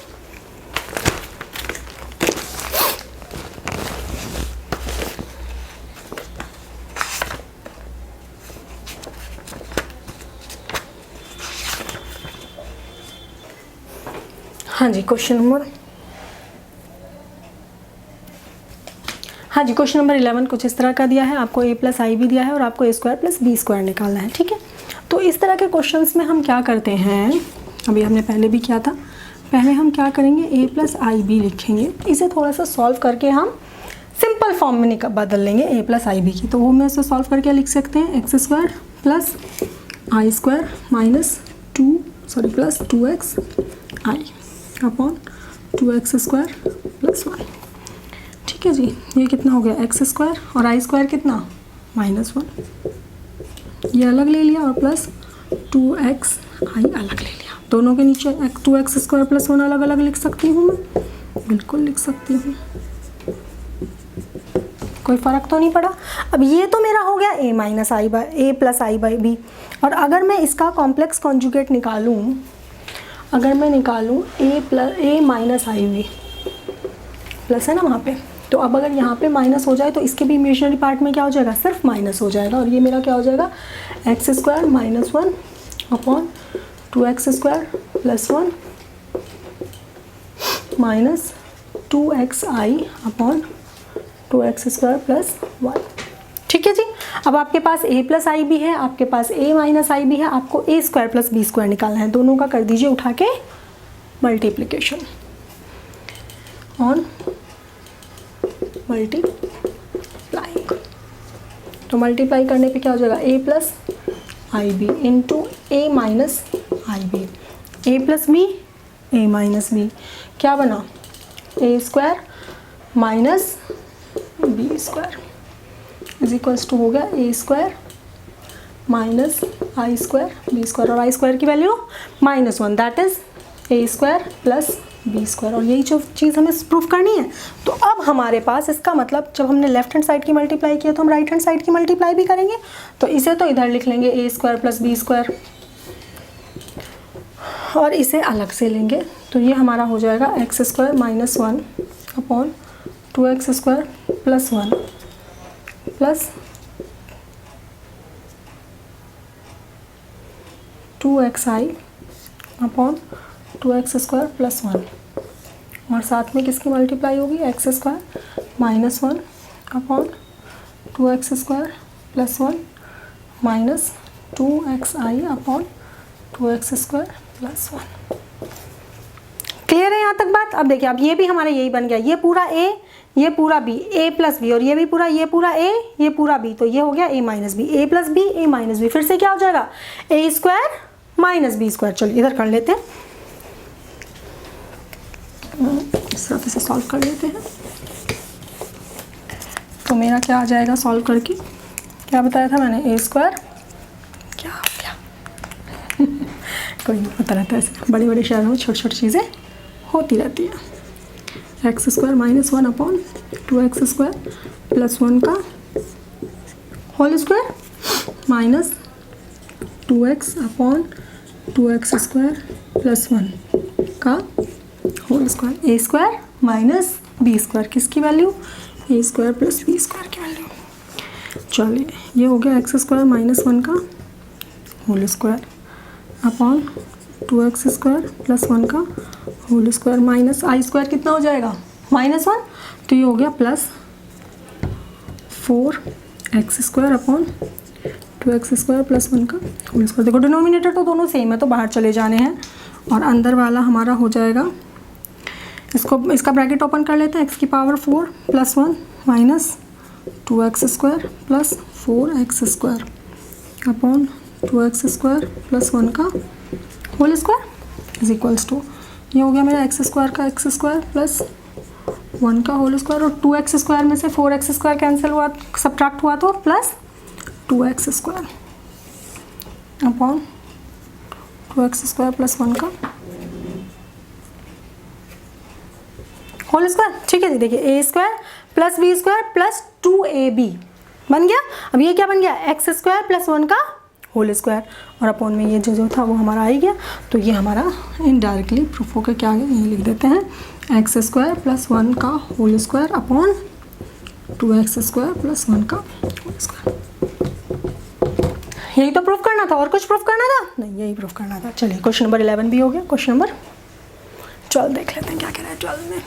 हाँ जी, क्वेश्चन नंबर 11 कुछ इस तरह का दिया है, आपको a प्लस आई भी दिया है और आपको a square plus B square निकालना है। ठीक है, तो इस तरह के क्वेश्चंस में हम क्या करते हैं, अभी हमने पहले भी किया था, पहले हम क्या करेंगे, a प्लस आई बी लिखेंगे, इसे थोड़ा सा सॉल्व करके हम सिंपल फॉर्म में बदल लेंगे a प्लस आई बी की। तो वो हम इसे सॉल्व करके लिख सकते हैं, x square plus i square minus plus 2x i upon 2x square plus 1। ठीक है जी, ये कितना हो गया, एक्स स्क्वायर और आई स्क्वायर कितना -1, ये अलग ले लिया, और प्लस 2x आई अलग ले लिया। दोनों के नीचे 2x स्क्वायर प्लस 1 अलग अलग लिख सकती हूँ मैं, बिल्कुल लिख सकती हूँ, कोई फ़र्क तो नहीं पड़ा। अब ये तो मेरा हो गया a minus I by A plus I by B, और अगर मैं इसका कॉम्प्लेक्स कॉन्जुगेट निकालूँ, अगर मैं निकालूँ a minus I B, plus है ना वहाँ पे, तो अब अगर यहाँ पे माइनस हो जाए तो इसके भी इमेजिनरी पार्ट में क्या हो जाएगा, सिर्फ माइनस हो जाएगा, और ये मेरा क्या हो जाएगा, x square minus 1 upon 2x square plus 1 minus 2x i upon 2x square plus 1। ठीक है जी, अब आपके पास a प्लस आई भी है, आपके पास a माइनस आई भी है, आपको a square plus B square निकालना है। दोनों का कर दीजिए उठा के मल्टीप्लिकेशन ऑन मल्टीप्लाइंग, तो मल्टीप्लाई करने पे क्या हो जाएगा, a plus I b into a minus I b, a plus B A minus b, क्या बना, a square minus B square is equals to हो गया a square minus I square b square, और आई स्क्वायर की value -1, that is a square plus B square, और यही जो चीज़ हमें प्रूफ करनी है। तो अब हमारे पास इसका मतलब, जब हमने लेफ्ट हैंड साइड की मल्टीप्लाई किया तो हम राइट हैंड साइड की मल्टीप्लाई भी करेंगे, तो इसे तो इधर लिख लेंगे ए स्क्वायर प्लस बी स्क्वायर, और इसे अलग से लेंगे, तो ये हमारा हो जाएगा x square minus 1 upon 2x square plus 1 plus 2x i upon 2x square plus 1, और साथ में किसकी मल्टीप्लाई होगी, x square minus 1 upon 2x square plus 1 minus 2x i upon 2x square plus 1। Clear है यहाँ तक बात। अब देखिए, अब ये भी हमारा यही बन गया, ये पूरा a, ये पूरा b, a प्लस बी, और ये भी पूरा, ये पूरा a, ये पूरा b, तो ये हो गया a minus B, a plus B A minus B, फिर से क्या हो जाएगा, a square minus B square. चलिए इधर कर लेते हैं, इस तरफ इसे सॉल्व कर लेते हैं। तो मेरा क्या आ जाएगा सॉल्व करके, क्या बताया था मैंने, ए स्क्वायर क्या हो गया कोई नहीं, होता रहता है ऐसे, बड़े बड़े शहरों में छोटी छोटी चीज़ें होती रहती हैं। X square minus 1 upon 2x square plus 1 का whole square minus 2x upon 2x square plus 1 का whole square, a square minus B square, किसकी value, a square plus B square की वैल्यू। चलिए ये हो गया एक्स स्क्वायर माइनस 1 का whole square upon 2x square plus 1 का whole square minus आई square कितना हो जाएगा, -1, तो ये हो गया plus 4x square upon 2x square plus 1 का होल स्क्वायर। देखो डिनोमिनेटर तो दोनों सेम है, तो बाहर चले जाने हैं और अंदर वाला हमारा हो जाएगा, इसका ब्रैकेट ओपन कर लेते हैं, x की power 4 plus 1 minus 2x square plus 4x square upon 2x square plus 1 का whole square is equals to, ये हो गया मेरा x स्क्वायर का x स्क्वायर प्लस 1 का होल स्क्वायर, और 2x स्क्वायर में से 4x स्क्वायर कैंसिल हुआ, सब्ट्रैक्ट हुआ तो plus 2x square upon 2x square plus 1 का होल स्क्वायर। ठीक है जी, देखिए a square plus B square plus 2ab बन गया। अब ये क्या बन गया, एक्स स्क्वायर प्लस 1 का होल स्क्वायर, और अपॉन में ये जो था वो हमारा आ ही गया, तो ये हमारा इनडायरेक्टली प्रूफ होकर क्या आ गया, ये लिख देते हैं एक्स स्क्वायर प्लस 1 का whole square upon 2x square plus 1 का होल स्क्वायर। यही तो प्रूफ करना था, और कुछ प्रूफ करना था नहीं, यही प्रूफ करना था। चलिए क्वेश्चन नंबर 11 भी हो गया। क्वेश्चन नंबर 12 देख लेते हैं क्या कह रहा है 12 में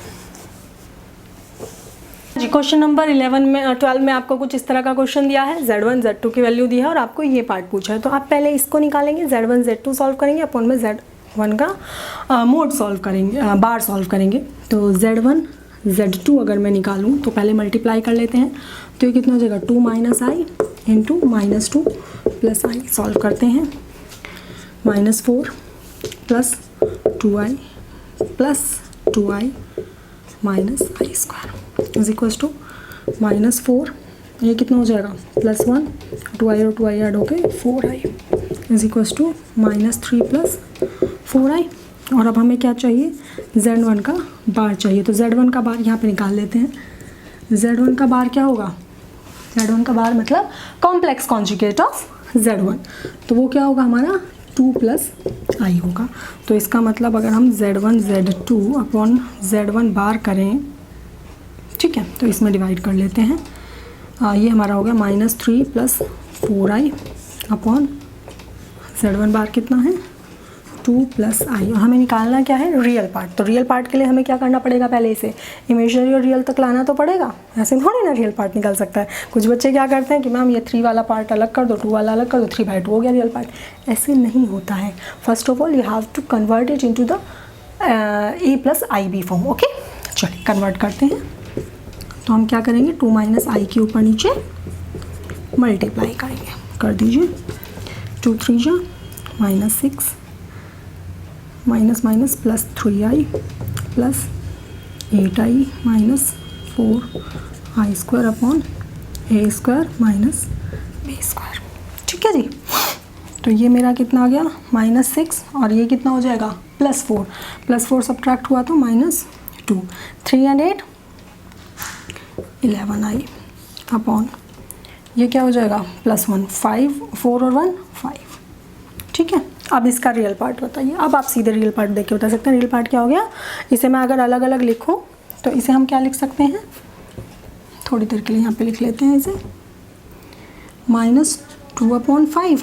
जी। क्वेश्चन नंबर 12 में आपको कुछ इस तरह का क्वेश्चन दिया है, z1 z2 की वैल्यू दी है और आपको ये पार्ट पूछा है, तो आप पहले इसको निकालेंगे, z1 z2 सॉल्व करेंगे, अपॉन में z1 का मोड सॉल्व करेंगे, बार सॉल्व करेंगे। तो z1 z2 अगर मैं निकालूँ तो पहले मल्टीप्लाई कर लेते हैं, तो ये कितना हो जाएगा 2 minus I into -2 plus I, solve करते हैं, -4 plus 2i plus 2i minus I square is equals to -4, ये कितना हो जाएगा +1, 2i और 2i ऐड होके 4i is equals to -3 plus 4i। और अब हमें क्या चाहिए, z1 का बार चाहिए, तो z1 का बार यहाँ पे निकाल लेते हैं। z1 का बार क्या होगा, z1 का बार मतलब कॉम्प्लेक्स कॉन्जुगेट ऑफ z1, तो वो क्या होगा हमारा 2 प्लस आई होगा। तो इसका मतलब अगर हम z1 z2 अपॉन z1 बार करें, ठीक है, तो इसमें डिवाइड कर लेते हैं, ये हमारा हो गया -3 प्लस 4i अपॉन z1 बार कितना है 2 प्लस आई, और हमें निकालना क्या है, रियल पार्ट। तो रियल पार्ट के लिए हमें क्या करना पड़ेगा, पहले इसे इमेजिनरी और रियल तक लाना तो पड़ेगा, ऐसे थोड़ी ना रियल पार्ट निकल सकता है। कुछ बच्चे क्या करते हैं कि मैम ये 3 वाला पार्ट अलग कर दो, 2 वाला अलग कर दो, 3/2 हो गया रियल पार्ट। ऐसे नहीं होता है। First of all you have to convert it into the a plus I B form. Okay, चलिए कन्वर्ट करते हैं। तो हम क्या करेंगे, 2 माइनस आई के ऊपर नीचे मल्टीप्लाई करेंगे, कर दीजिए, 2 3 जा -6 minus minus plus 3i plus 8i minus 4i square upon a square minus B square. ठीक है जी, तो ये मेरा कितना आ गया -6, और ये कितना हो जाएगा +4 सब्ट्रैक्ट हुआ तो -2, 3 and 8 11i अपॉन ये क्या हो जाएगा +1, 5 4 और 1 5। ठीक है, अब इसका रियल पार्ट बताइए। अब आप सीधे रियल पार्ट देख के बता सकते हैं रियल पार्ट क्या हो गया। इसे मैं अगर अलग अलग लिखूं तो इसे हम क्या लिख सकते हैं, थोड़ी देर के लिए यहाँ पे लिख लेते हैं इसे, -2/5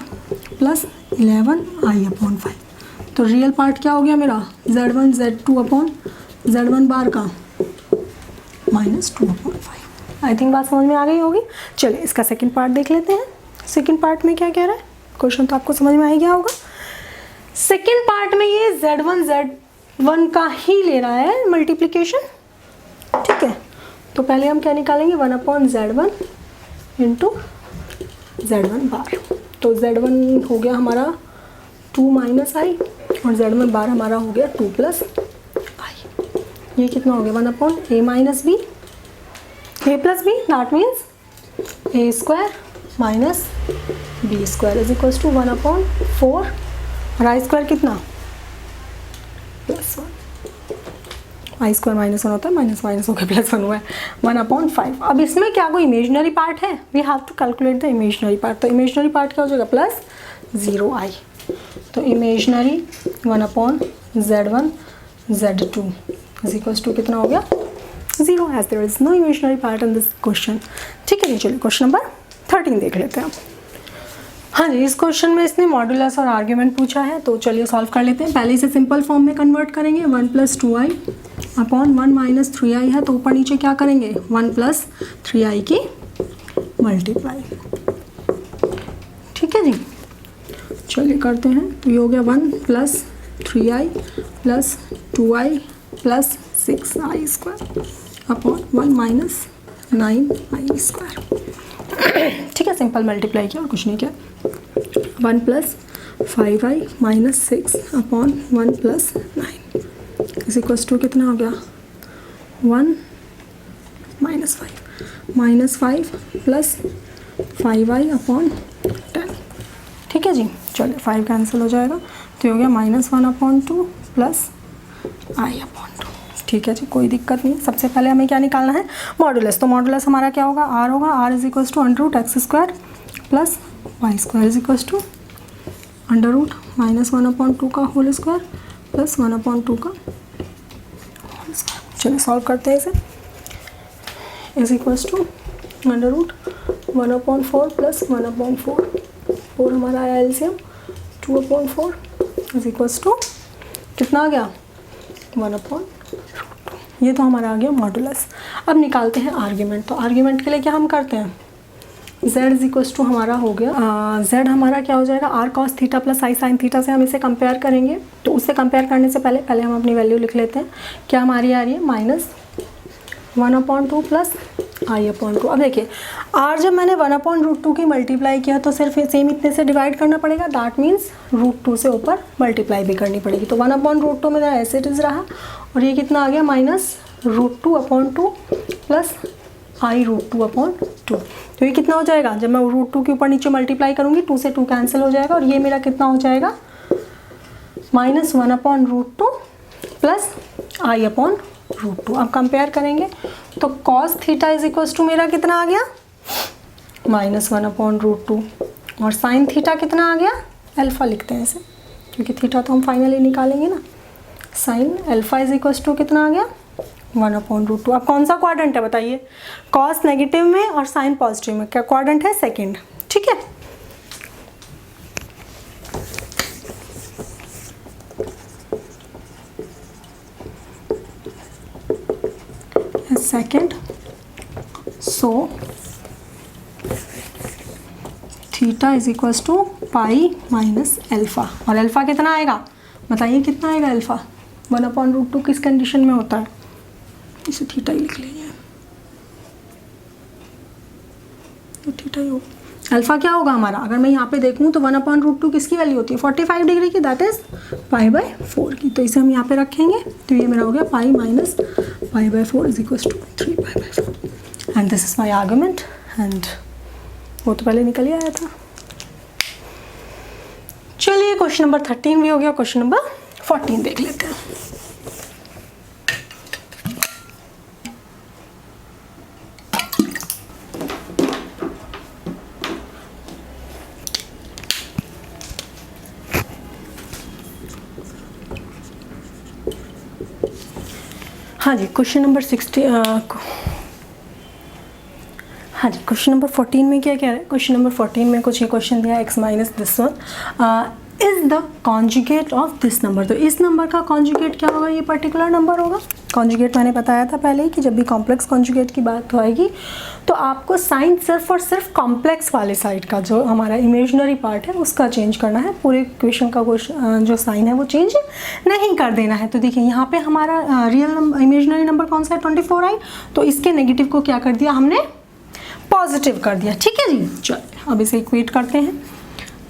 प्लस 11i/5। तो रियल पार्ट क्या हो गया मेरा, z1 z2 अपॉन z1 बार का -2/5। आई थिंक बात समझ में आ गई होगी। चलिए इसका सेकंड पार्ट देख लेते हैं। सेकंड पार्ट में क्या कह रहा है, क्वेश्चन तो आपको समझ में आ गया होगा। सेकंड पार्ट में ये z1 का ही ले रहा है मल्टीप्लिकेशन। ठीक है, तो पहले हम क्या निकालेंगे, 1/z1 इंटू z1 बार। तो z1 हो गया हमारा 2 माइनस आई और z1 बार हमारा हो गया 2 प्लस आई। ये कितना हो गया 1/a minus B, a plus B, that means a square minus B square is equals to 1/4 और आई स्क्वायर कितना, +1। आई स्क्वायर -1 होता है, माइनस माइनस होकर +1 हुआ है, 1/5। अब इसमें क्या कोई इमेजनरी पार्ट है, we have to calculate the imaginary part. तो इमेजनरी पार्ट क्या हो जाएगा, +0i। तो imaginary 1/z1 z2 is equals to कितना हो गया, 0, as there is no imaginary part in this question. ठीक है जी, चलिए क्वेश्चन नंबर 13 देख लेते हैं। हाँ जी, इस क्वेश्चन में इसने मॉड्यूलस और आर्ग्यूमेंट पूछा है, तो चलिए सॉल्व कर लेते हैं। पहले इसे सिंपल फॉर्म में कन्वर्ट करेंगे, 1 + 2i अपॉन 1 - 3i है, तो ऊपर नीचे क्या करेंगे, 1 + 3i की मल्टीप्लाई। ठीक है जी, चलिए करते हैं। तो ये हो गया 1 + 3i + 2i + 6i² upon 1 - 9i²। ठीक है, सिंपल मल्टीप्लाई किया और कुछ नहीं किया। 1 + 5i - 6 upon 1 + 9 is equals to कितना हो गया, 1 - 5 -5 + 5i अपॉन 10। ठीक है जी, चलिए 5 कैंसिल हो जाएगा, तो हो गया -1/2 + i/2। ठीक है जी, कोई दिक्कत नहीं। सबसे पहले हमें क्या निकालना है, मॉडुलस। तो मॉडुलस हमारा क्या होगा, r होगा, r is equals to √x² + y² is equals to √-1/2 का होल स्क्वायर + 1/2 का होल स्क्वायर। चलिए सॉल्व करते हैं इसे। इज इक्वल्स टू √1/4 + 1/4, 4 हमारा आया एलसीएम, 2/4 इज इक्वल्स टू कितना आ गया, 1/2। ये तो हमारा आ गया मॉडुलस। अब निकालते हैं आर्ग्यूमेंट। तो आर्ग्यूमेंट के लिए क्या हम करते हैं, z इज इक्वल्स टू हमारा हो गया, z हमारा क्या हो जाएगा, r cos theta + i sin theta से हम इसे कंपेयर करेंगे। तो उससे कंपेयर करने से पहले हम अपनी वैल्यू लिख लेते हैं। क्या हमारी आ रही है, -1/2 + i/2। अब देखिए, r जब मैंने 1/√2 की मल्टीप्लाई किया तो सिर्फ सेम इतने से डिवाइड करना पड़ेगा, दैट मीन्स √2 से ऊपर मल्टीप्लाई भी करनी पड़ेगी। तो 1/√2 मेरा ऐसे इट इज रहा, और ये कितना आ गया, -√2/2 + i√2/2। तो ये कितना हो जाएगा, जब मैं √2 के ऊपर नीचे मल्टीप्लाई करूंगी, 2 से 2 कैंसिल हो जाएगा, और ये मेरा कितना हो जाएगा, -1/√2 + i/√2। अब कंपेयर करेंगे तो cos theta is equals to मेरा कितना आ गया, -1/√2, और sin थीटा कितना आ गया, अल्फा लिखते हैं इसे, क्योंकि थीटा तो हम फाइनली निकालेंगे ना। sin alpha is equals to कितना आ गया, 1/√2। अब कौन सा क्वाड्रेंट है बताइए, cos नेगेटिव में और sin पॉजिटिव में, क्या क्वाड्रेंट है, सेकंड। ठीक है, second. So theta is equals to pi minus alpha, और अल्फा कितना आएगा बताइए, कितना आएगा अल्फा, 1/√2 किस कंडीशन में होता है, इसे थीटा ही लिख लेंगे, तो थीटा ही होगा। अल्फा क्या होगा हमारा, अगर मैं यहाँ पे देखूँ तो 1/√2 किसकी वैल्यू होती है, 45 डिग्री की, दैट इज π/4 की। तो इसे हम यहाँ पे रखेंगे, तो ये मेरा हो गया pi minus π/4 is equals to 3π/4, and this is my argument. And वो तो पहले निकल ही आया था। चलिए क्वेश्चन नंबर 13 भी हो गया, क्वेश्चन नंबर 14 देख लेते हैं। हाँ जी, क्वेश्चन नंबर 14 में क्या कह रहा है, क्वेश्चन नंबर 14 में कुछ ये क्वेश्चन दिया, x minus this one is the conjugate of this number. तो इस नंबर का कॉन्जुगेट क्या होगा, ये पर्टिकुलर नंबर होगा। कॉन्जुगेट मैंने बताया था पहले ही कि जब भी कॉम्प्लेक्स कॉन्जुगेट की बात आएगी तो आपको साइन सिर्फ और सिर्फ कॉम्प्लेक्स वाले साइड का, जो हमारा इमेजिनरी पार्ट है उसका चेंज करना है, पूरे इक्वेशन का जो साइन है वो चेंज नहीं कर देना है। तो देखिए यहाँ पे हमारा रियल नंबर, इमेजिनरी नंबर कौन सा है, 24 आई, तो इसके नेगेटिव को क्या कर दिया हमने, पॉजिटिव कर दिया। ठीक है जी, चलिए अब इसे इक्वेट करते हैं।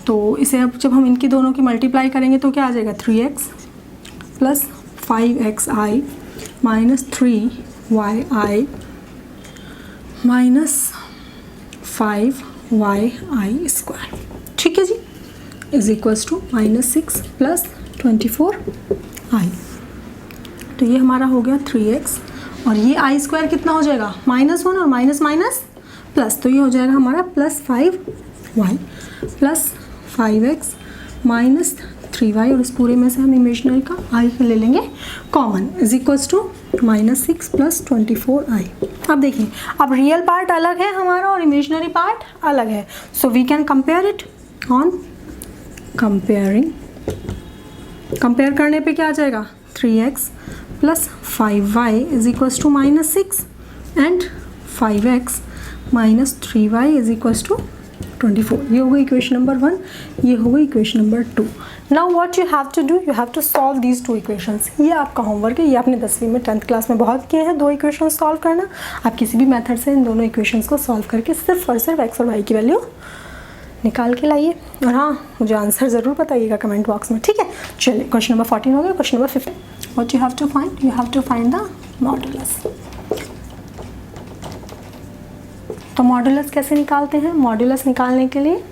तो इसे अब जब हम इनकी दोनों की मल्टीप्लाई करेंगे तो क्या आ जाएगा, 3x plus 5xi minus 3yi minus 5yi square. ठीक है जी, is equals to -6 plus 24i। तो ये हमारा हो गया 3x और ये आई स्क्वायर कितना हो जाएगा -1 और माइनस माइनस प्लस, तो ये हो जाएगा हमारा +5y plus 5x minus 3y और इस पूरे में से हम इमेजिनरी का i ले लेंगे common is equals to -6 plus 24i। अब देखिए, अब रियल पार्ट अलग है हमारा और इमेजिनरी पार्ट अलग है, so we can compare it on comparing. Compare करने पे क्या आ जाएगा 3x plus 5y is equals to -6 and 5x minus 3y is equals to 24। ये होगा इक्वेशन नंबर 1, ये होगा equation number 2। Now what you have to do, you have to solve these 2 equations. ये आपका होमवर्क है, ये आपने 10वीं में 10th क्लास में बहुत किए हैं, 2 इक्वेशन सॉल्व करना। आप किसी भी मेथड से इन दोनों इक्वेशंस को सॉल्व करके सिर्फ और सिर्फ x और y की वैल्यू निकाल के लाइए। और हाँ, मुझे आंसर ज़रूर बताइएगा कमेंट बॉक्स में, ठीक है। चलिए, क्वेश्चन नंबर 14 हो गया। Question number 15, what you have to find, you have to find the modulus. तो मॉडुलस कैसे निकालते हैं, मॉडुलस निकालने के लिए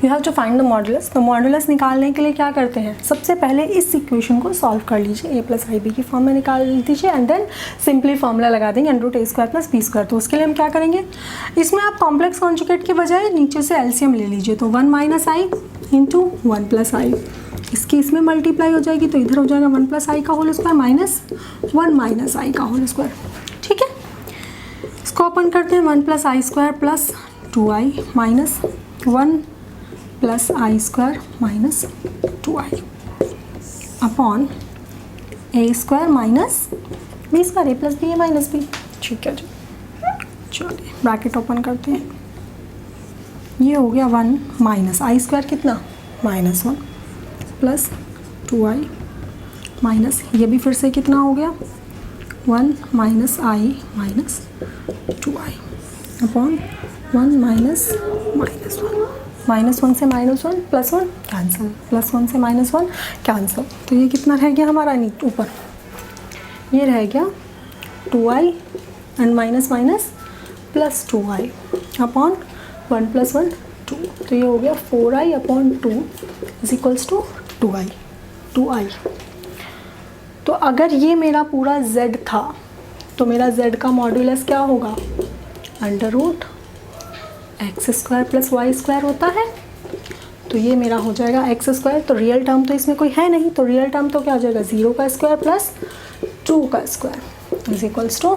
you have to find the modulus. तो मॉडुलस निकालने के लिए क्या करते हैं, सबसे पहले इस इक्वेशन को सॉल्व कर लीजिए, a प्लस IB की फॉर्म में निकाल दीजिए एंड देन सिंपली फॉर्मूला लगा देंगे √a² प्लस b²। तो उसके लिए हम क्या करेंगे, इसमें आप कॉम्प्लेक्स कॉन्जुगेट के बजाय नीचे से एलसीएम ले लीजिए। तो 1 माइनस आई इंटू 1 प्लस आई, इसकी इसमें मल्टीप्लाई हो जाएगी, तो इधर हो जाएगा 1 प्लस आई का होल स्क्वायर माइनस 1 माइनस आई का होल स्क्वायर, ठीक है। इसको ओपन करते हैं, 1 plus i square plus 2i minus 1 plus i square minus 2i upon a² minus b², a plus B A minus b, ठीक है जी। चलिए ब्रैकेट ओपन करते हैं, ये हो गया 1 माइनस आई स्क्वायर कितना -1 प्लस 2i माइनस, ये भी फिर से कितना हो गया 1 माइनस आई माइनस 2i अपॉन 1 माइनस -1 से -1 +1 कैंसिल, +1 से -1 कैंसिल। तो ये कितना रह गया हमारा ऊपर, ये रह गया 2i and minus minus plus 2i upon 1 + 1 2। तो ये हो गया 4i upon 2 is equals to 2i। तो अगर ये मेरा पूरा z था तो मेरा z का मॉड्यूलस क्या होगा, √x² प्लस y² होता है। तो ये मेरा हो जाएगा x², तो रियल टर्म तो इसमें कोई है नहीं, तो रियल टर्म तो क्या हो जाएगा 0 का स्क्वायर प्लस 2 का स्क्वायर इज इक्वल्स टू 2,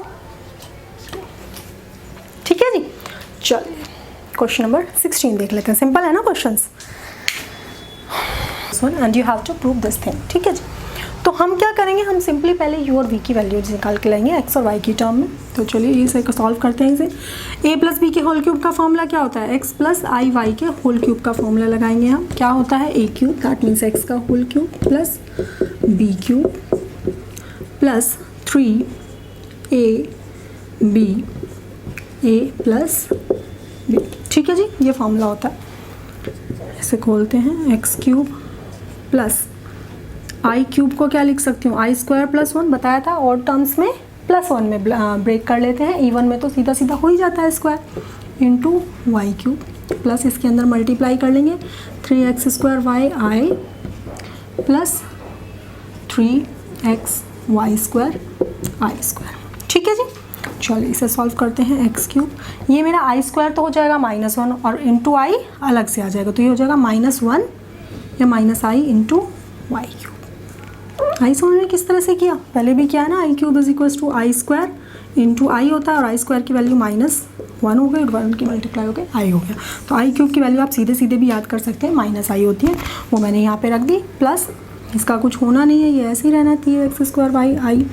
ठीक है जी। चलिए क्वेश्चन नंबर 16 देख लेते हैं, सिंपल है ना questions, and you have to prove this thing, ठीक है जी। तो हम क्या करेंगे, हम सिंपली पहले u और v की वैल्यूज निकाल के लाएंगे x और y की टर्म में। तो चलिए इसे सॉल्व करते हैं। इसे a प्लस बी के होल क्यूब का फॉर्मूला क्या होता है, x प्लस आई वाई के होल क्यूब का फॉर्मूला लगाएंगे हम, क्या होता है a cube, that means x का whole cube plus b cube plus 3ab a plus b, ठीक है जी। ये फॉर्मूला होता है, इसे खोलते हैं, x क्यूब प्लस आई क्यूब को क्या लिख सकती हूँ, i² प्लस 1 बताया था, और टर्म्स में +1 में ब्रेक कर लेते हैं, इवन में तो सीधा सीधा हो ही जाता है square, into y cube plus इसके अंदर मल्टीप्लाई कर लेंगे 3x² y i plus 3xy² i², ठीक है जी। चलिए इसे सॉल्व करते हैं, x³ ये मेरा i² तो हो जाएगा -1 और इंटू आई अलग से आ जाएगा, तो ये हो जाएगा -1 या -i इंटू वाई क्यूब। आई समझ में किस तरह से किया, पहले भी किया है ना, i³ is equals to i² into i होता है, और i² की वैल्यू -1 हो गई, 1 की मल्टीप्लाई हो गई i हो गया। तो i³ की वैल्यू आप सीधे सीधे भी याद कर सकते हैं, -i होती है, वो मैंने यहाँ पे रख दी, प्लस इसका कुछ होना नहीं है, ये ऐसे ही रहना चाहिए x² y i,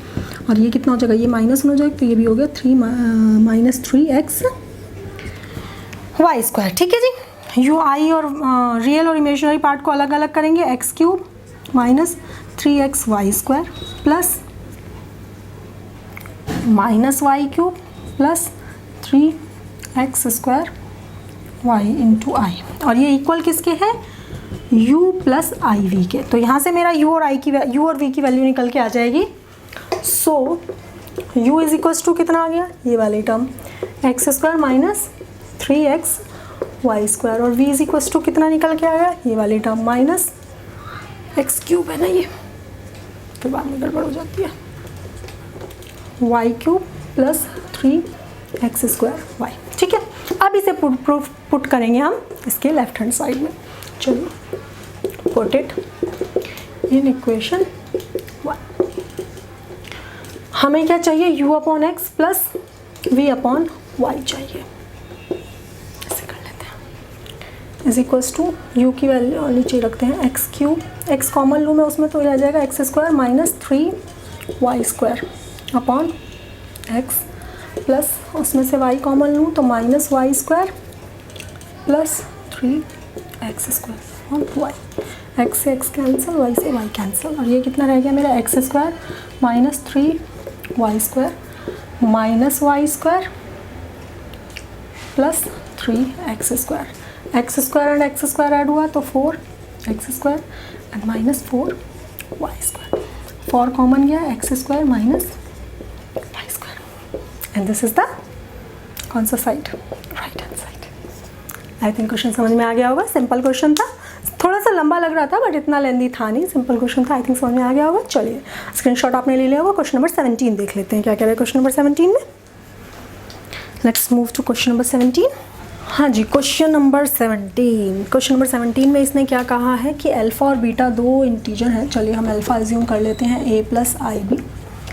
और ये कितना हो जाएगा, ये -1 हो जाएगा, तो ये भी हो गया 3x y², ठीक है जी। यू आई और रियल और इमेजिनरी पार्ट को अलग अलग करेंगे, x³ minus 3xy² plus -y³ plus 3x² y into i, और ये इक्वल किसके है, u प्लस आई वी के। तो यहाँ से मेरा u और v की वैल्यू निकल के आ जाएगी। So u is equals to कितना आ गया, ये वाली term x² minus 3x y square, और v इज इक्वल टू कितना निकल के आया, ये वाली टर्म माइनस एक्स क्यूब है ना ये, फिर बाद में गड़बड़ हो जाती है, y cube plus 3x square y. ठीक है, अब इसे पुट करेंगे हम इसके लेफ्ट हैंड साइड में। चलिए पुट इट इन इक्वेशन 1। हमें क्या चाहिए, u upon x plus v upon y चाहिए, ऐसे कर लेते हैं, इज इक्वल्स टू u की वैल्यू नीचे रखते हैं, एक्स क्यूब, एक्स कॉमन लूँ मैं उसमें तो आ जाएगा x square minus 3y square upon x, plus उसमें से y कॉमन लूँ तो minus y square plus 3x square और y, x से x कैंसिल, y से y कैंसिल, और ये कितना रह गया मेरा x square minus 3y square minus y square plus 3x square, x square and x square add हुआ तो 4x square and minus 4y square, 4 common गया, x square minus y square, and this is the कौन सा side, right hand side. I think question समझ में आ गया होगा, simple question था, थोड़ा सा लंबा लग रहा था बट इतना लेंदी था नहीं, सिंपल क्वेश्चन था, आई थिंक समझ में आ गया होगा। चलिए स्क्रीनशॉट आपने ले लिया होगा। क्वेश्चन नंबर 17 देख लेते हैं क्या कह रहा है क्वेश्चन नंबर 17 में। Let's move to question number 17। हाँ जी, क्वेश्चन नंबर 17, क्वेश्चन नंबर 17 में इसने क्या कहा है कि अल्फ़ा और बीटा दो इंटीजर हैं। चलिए हम अल्फ़ा एज्यूम कर लेते हैं a प्लस आई बी,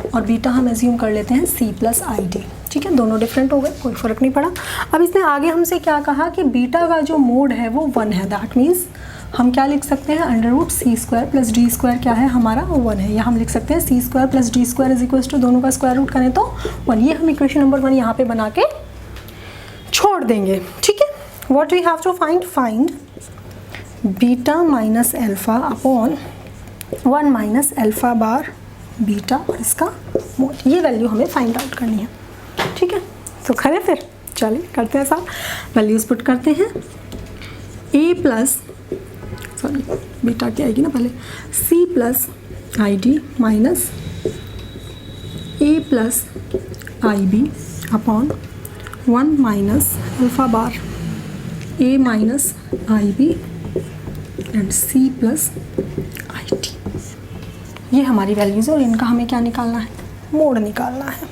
और बीटा हम एज्यूम कर लेते हैं c प्लस आई डी। ठीक है, दोनों डिफरेंट हो गए, कोई फ़र्क नहीं पड़ा। अब इसने आगे हमसे क्या कहा कि बीटा का जो मोड है वो 1 है, दैट मीन्स हम क्या लिख सकते हैं, अंडर रूट सी स्क्वायर प्लस डी स्क्वायर क्या है हमारा 1 है, या हम लिख सकते हैं सी square plus D square is equal to दोनों का स्क्वायर रूट करें तो 1। ये हम इक्वेशन नंबर 1 यहाँ पे बना के छोड़ देंगे। ठीक है, what we have to find beta minus alpha upon 1 minus alpha bar beta और इसका मोड, ये वैल्यू हमें फाइंड आउट करनी है। ठीक है, तो करें फिर, चलिए करते हैं साथ, वैल्यूज़ पुट करते हैं। ए प्लस सॉरी बीटा क्या आएगी ना पहले, c plus i d minus a plus I B upon 1 minus alpha bar a minus I b and c plus i d. ये हमारी वैल्यूज़ है और इनका हमें क्या निकालना है, मोड निकालना है।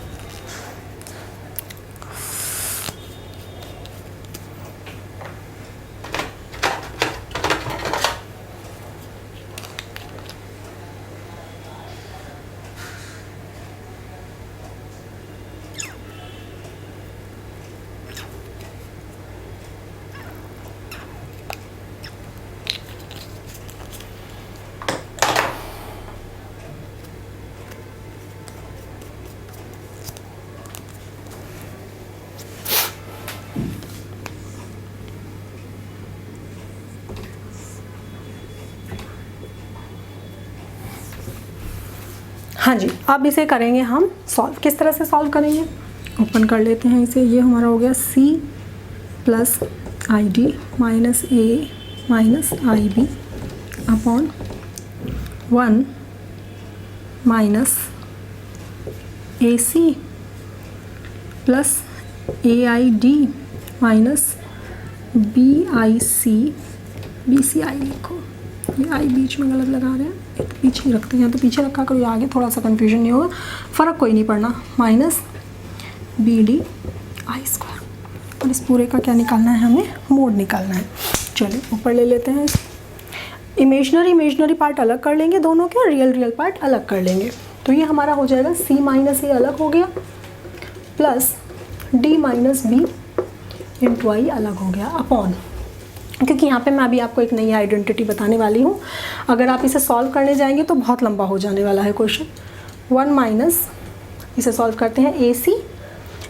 हाँ जी, अब इसे करेंगे हम सॉल्व। किस तरह से सॉल्व करेंगे, ओपन कर लेते हैं इसे। ये हमारा हो गया c plus i d minus a minus I B upon 1 minus a c plus a i d minus b i c, b c i लिखो, ये आई बीच में गलत लगा रहे हैं, एक पीछे ही रखते हैं, या तो पीछे रखा करो या आगे, थोड़ा सा कन्फ्यूजन नहीं होगा, फ़र्क कोई नहीं पड़ना, minus B d i square, और इस पूरे का क्या निकालना है, हमें मोड निकालना है। चलिए ऊपर ले लेते हैं, इमेजनरी पार्ट अलग कर लेंगे दोनों के, रियल पार्ट अलग कर लेंगे। तो ये हमारा हो जाएगा c माइनस ए अलग हो गया plus d minus b into i अलग हो गया अपॉन, क्योंकि यहाँ पे मैं अभी आपको एक नई आइडेंटिटी बताने वाली हूँ। अगर आप इसे सॉल्व करने जाएंगे तो बहुत लंबा हो जाने वाला है क्वेश्चन। 1 माइनस, इसे सॉल्व करते हैं, ए सी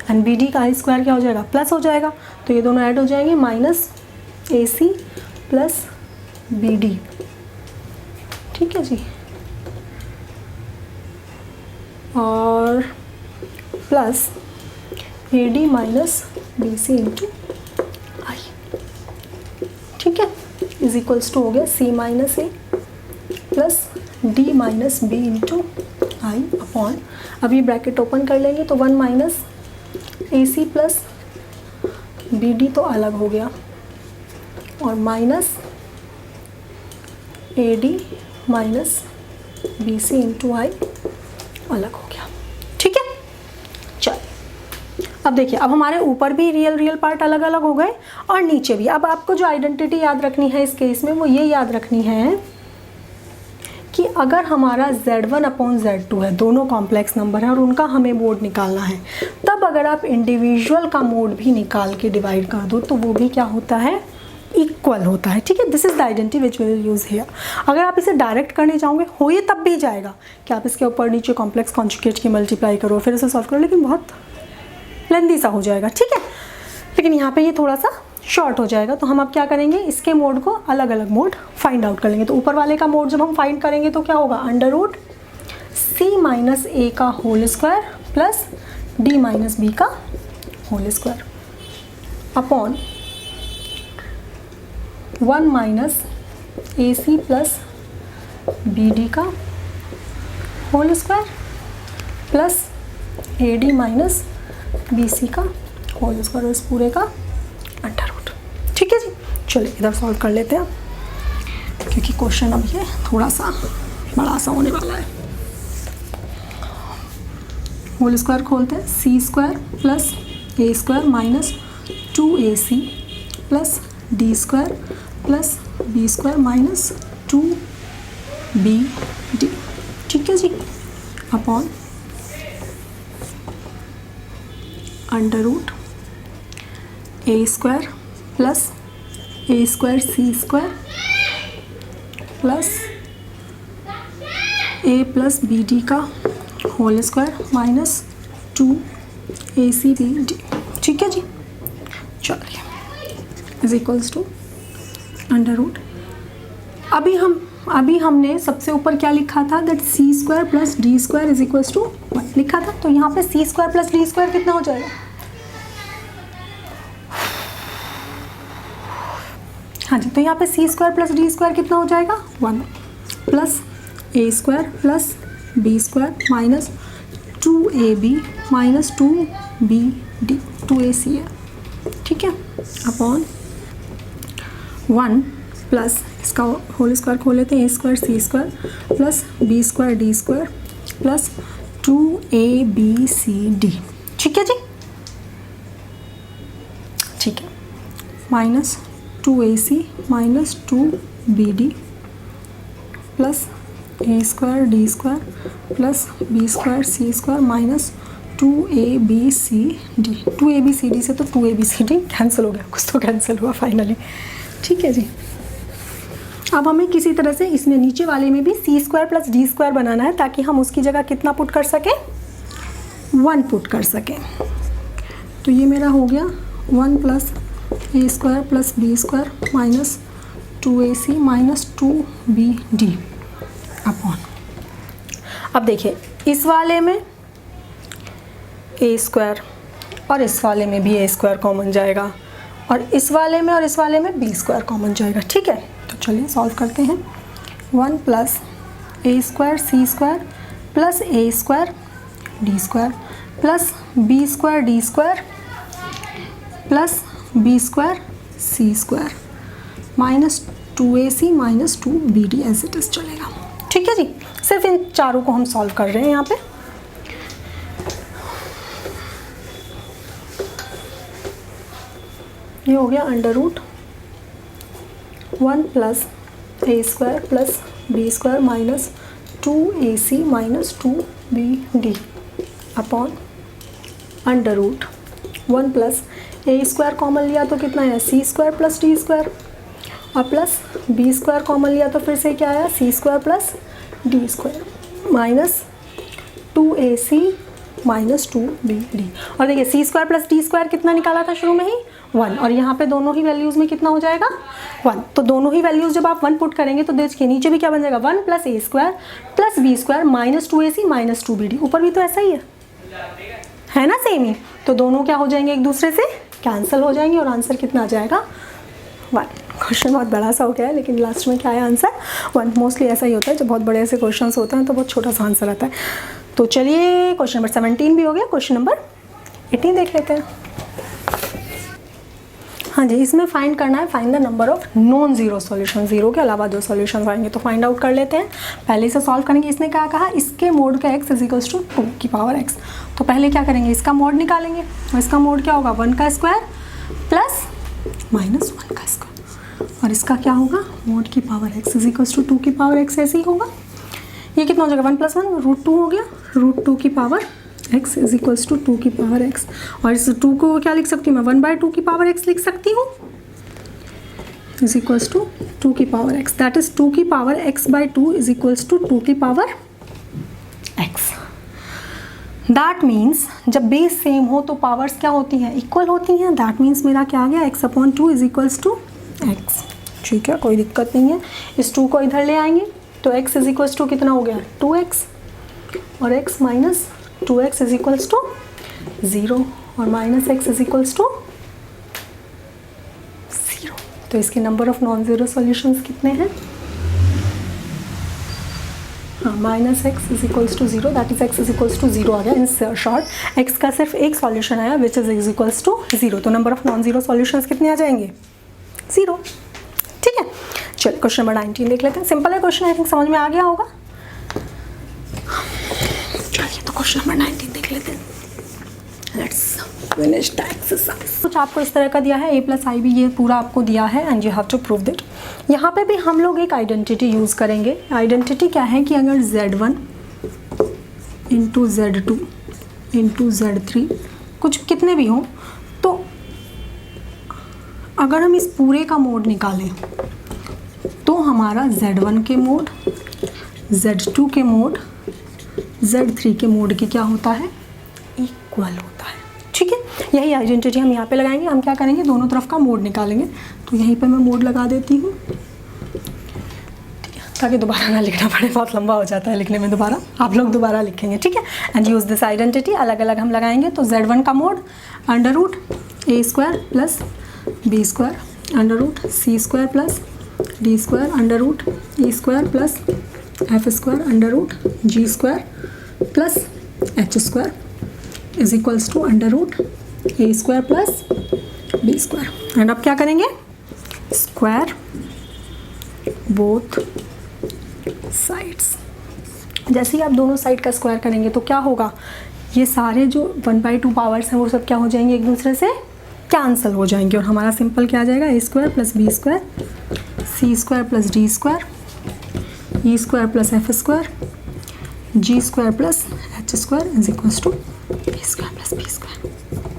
एंड बी डी का आई स्क्वायर क्या हो जाएगा, प्लस हो जाएगा, तो ये दोनों ऐड हो जाएंगे, minus a c plus B d. ठीक है जी, और plus a d minus b c into i. ठीक है, इज इक्वल्स टू हो गया c minus a plus d minus b into i upon, अब ये ब्रैकेट ओपन कर लेंगे तो 1 minus a c plus B d तो अलग हो गया और minus a d minus b c into i अलग हो गया। ठीक है, चल अब देखिए, अब हमारे ऊपर भी रियल पार्ट अलग अलग हो गए और नीचे भी। अब आपको जो आइडेंटिटी याद रखनी है इस केस में वो ये याद रखनी है कि अगर हमारा Z1 अपॉन Z2 है, दोनों कॉम्प्लेक्स नंबर है और उनका हमें मोड निकालना है, तब अगर आप इंडिविजुअल का मोड भी निकाल के डिवाइड कर दो तो वो भी क्या होता है, इक्वल होता है। ठीक है, this is the identity which we will use here. अगर आप इसे डायरेक्ट करने जाओगे हो ये तब भी जाएगा कि आप इसके ऊपर नीचे कॉम्प्लेक्स कॉन्जुगेट की मल्टीप्लाई करो फिर इसे सॉल्व करो, लेकिन बहुत लेंदी सा हो जाएगा। ठीक है, लेकिन यहाँ पे ये थोड़ा सा शॉर्ट हो जाएगा। तो हम अब क्या करेंगे, इसके मोड को अलग अलग मोड फाइंड आउट कर लेंगे। तो ऊपर वाले का मोड जब हम फाइंड करेंगे तो क्या होगा, under root c minus a का whole square plus d minus b का whole square upon 1 minus a c plus B D का whole square plus a d minus b c का होल स्क्वायर, इस पूरे का अंडर रूट। ठीक है जी, चलिए इधर सॉल्व कर लेते हैं क्योंकि क्वेश्चन अब ये थोड़ा सा बड़ा सा होने वाला है। होल स्क्वायर खोलते हैं, सी स्क्वायर प्लस ए square minus 2ac plus D square plus B square minus 2bd। ठीक है जी, upon under root A square plus A square C square plus A plus B D का होल स्क्वायर माइनस 2ac/bd। ठीक है जी, चलिए is equals to under root. अभी हमने सबसे ऊपर क्या लिखा था, that C square plus D square is equals to 1 लिखा था। तो यहाँ पे C square plus D square कितना हो जाएगा, हाँ जी, तो यहाँ पे C square plus D square कितना हो जाएगा 1 प्लस ए square plus B square minus 2ab minus 2bd, 2ac है। ठीक है, अपॉन 1 प्लस इसका होल स्क्वायर खोल लेते हैं, A square C square plus B square D square plus 2abcd। ठीक है जी, ठीक है, minus 2ac minus 2bd plus ए square D square plus B square सी स्क्वायर माइनस 2abcd। 2abcd से तो 2abcd कैंसिल हो गया, कुछ तो कैंसिल हुआ फाइनली। ठीक है जी, अब हमें किसी तरह से इसमें नीचे वाले में भी सी स्क्वायर प्लस डी स्क्वायर बनाना है ताकि हम उसकी जगह कितना पुट कर सकें, 1 पुट कर सकें। तो ये मेरा हो गया 1 प्लस ए square plus B square minus 2ac minus 2bd upon, अब देखिए इस वाले में ए स्क्वायर और इस वाले में भी ए स्क्वायर कॉमन जाएगा और इस वाले में और इस वाले में बी स्क्वायर कॉमन जाएगा। ठीक है, तो चलिए सॉल्व करते हैं। 1 plus A square C square plus A square D square plus B square D square plus B square C square minus 2ac minus 2bd as it is चलेगा। ठीक है जी, सिर्फ इन चारों को हम सॉल्व कर रहे हैं यहाँ पे। ये हो गया अंडर रूट 1 प्लस ए square plus B square minus 2ac minus 2bd upon under root 1 plus ए स्क्वायर कॉमन लिया तो कितना है, C square plus D square और प्लस बी स्क्वायर कॉमन लिया तो फिर से क्या आया, C square plus D square minus 2ac minus 2bd। और देखिए C square plus D square कितना निकाला था शुरू में ही 1 और यहाँ पे दोनों ही वैल्यूज़ में कितना हो जाएगा 1। तो दोनों ही वैल्यूज़ जब आप 1 पुट करेंगे तो देखिए नीचे भी क्या बन जाएगा 1 प्लस ए square plus B square minus 2ac minus 2bd। ऊपर भी तो ऐसा ही है ना, सेम ही। तो दोनों क्या हो जाएंगे, एक दूसरे से कैंसिल हो जाएंगे और आंसर कितना आ जाएगा 1। क्वेश्चन बहुत बड़ा सा हो गया है लेकिन लास्ट में क्या है आंसर 1। मोस्टली ऐसा ही होता है, जब बहुत बड़े ऐसे क्वेश्चन होते हैं तो बहुत छोटा सा आंसर आता है। तो चलिए क्वेश्चन नंबर 17 भी हो गया, क्वेश्चन नंबर 18 देख लेते हैं। हाँ जी, इसमें फाइंड करना है, find the number of non zero solution, zero के अलावा जो सॉल्यूशन आएंगे तो फाइंड आउट कर लेते हैं। पहले से सॉल्व करेंगे। इसने क्या कहा, इसके मोड का x इजिकल्स टू 2 की पावर x। तो पहले क्या करेंगे, इसका मोड निकालेंगे। इसका मोड क्या होगा, 1 का स्क्वायर प्लस माइनस 1 का स्क्वायर, और इसका क्या होगा, मोड की पावर x इजिकल्स टू 2 की पावर x ऐसे ही होगा। ये कितना हो जाएगा, 1 + 1 √2 हो गया, √2 की power x is equals to 2 की पावर x। और इस 2 को क्या लिख सकती हूँ मैं, 1/2 की पावर x लिख सकती हूँ, इज इक्वल्स टू 2 की पावर x। दैट इज 2 की power x/2 is equals to 2 की पावर x। दैट मीन्स जब बेस सेम हो तो पावर्स क्या होती हैं, इक्वल होती हैं। दैट मीन्स मेरा क्या आ गया, x/2 is equals to x। ठीक है, कोई दिक्कत नहीं है। इस 2 को इधर ले आएंगे तो x इज इक्वल्स टू कितना हो गया, 2x, और x minus 2x is equals to 0, और minus x is equals to 0। तो इसके number of non zero solutions कितने हैं, हाँ, minus x is equals to 0, that is x is equals to 0 आ गया। इन शॉर्ट x का सिर्फ एक सॉल्यूशन आया विच इज इक्वल्स टू 0। तो number of non zero solutions कितने आ जाएंगे, 0। ठीक है, चलिए क्वेश्चन नंबर 19 देख लेते हैं। सिंपल है क्वेश्चन, आई थिंक समझ में आ गया होगा। चलिए तो क्वेश्चन नंबर 19 देख लेते हैं। Let's finish the exercise. कुछ आपको इस तरह का दिया है, a + ib, ये पूरा आपको दिया है and you have to prove that. यहाँ पे भी हम लोग एक आइडेंटिटी यूज़ करेंगे। आइडेंटिटी क्या है कि अगर z1 × z2 × z3 कुछ कितने भी हों, तो अगर हम इस पूरे का मोड निकालें तो हमारा z1 के मोड, z2 के मोड, z3 के मोड के क्या होता है, इक्वल होता है। ठीक है, यही आइडेंटिटी हम यहाँ पे लगाएंगे। हम क्या करेंगे, दोनों तरफ का मोड निकालेंगे। तो यहीं पे मैं मोड लगा देती हूँ, ठीक है, ताकि दोबारा ना लिखना पड़े, बहुत लंबा हो जाता है लिखने में, दोबारा आप लोग दोबारा लिखेंगे। ठीक है, एंड यूज़ दिस आइडेंटिटी, अलग अलग हम लगाएंगे। तो z1 का mode √a² + b² √c² + d² √e² + f² √g² + h² is equals to √a² + b²। And अब क्या करेंगे, स्क्वायर बोथ साइड्स। जैसे ही आप दोनों साइड का स्क्वायर करेंगे तो क्या होगा, ये सारे जो 1/2 पावर्स हैं वो सब क्या हो जाएंगे, एक दूसरे से कैंसिल हो जाएंगे, और हमारा सिंपल क्या आ जाएगा, a² + b² c² + d² e² + f² g² + h² is equals to a² + b²।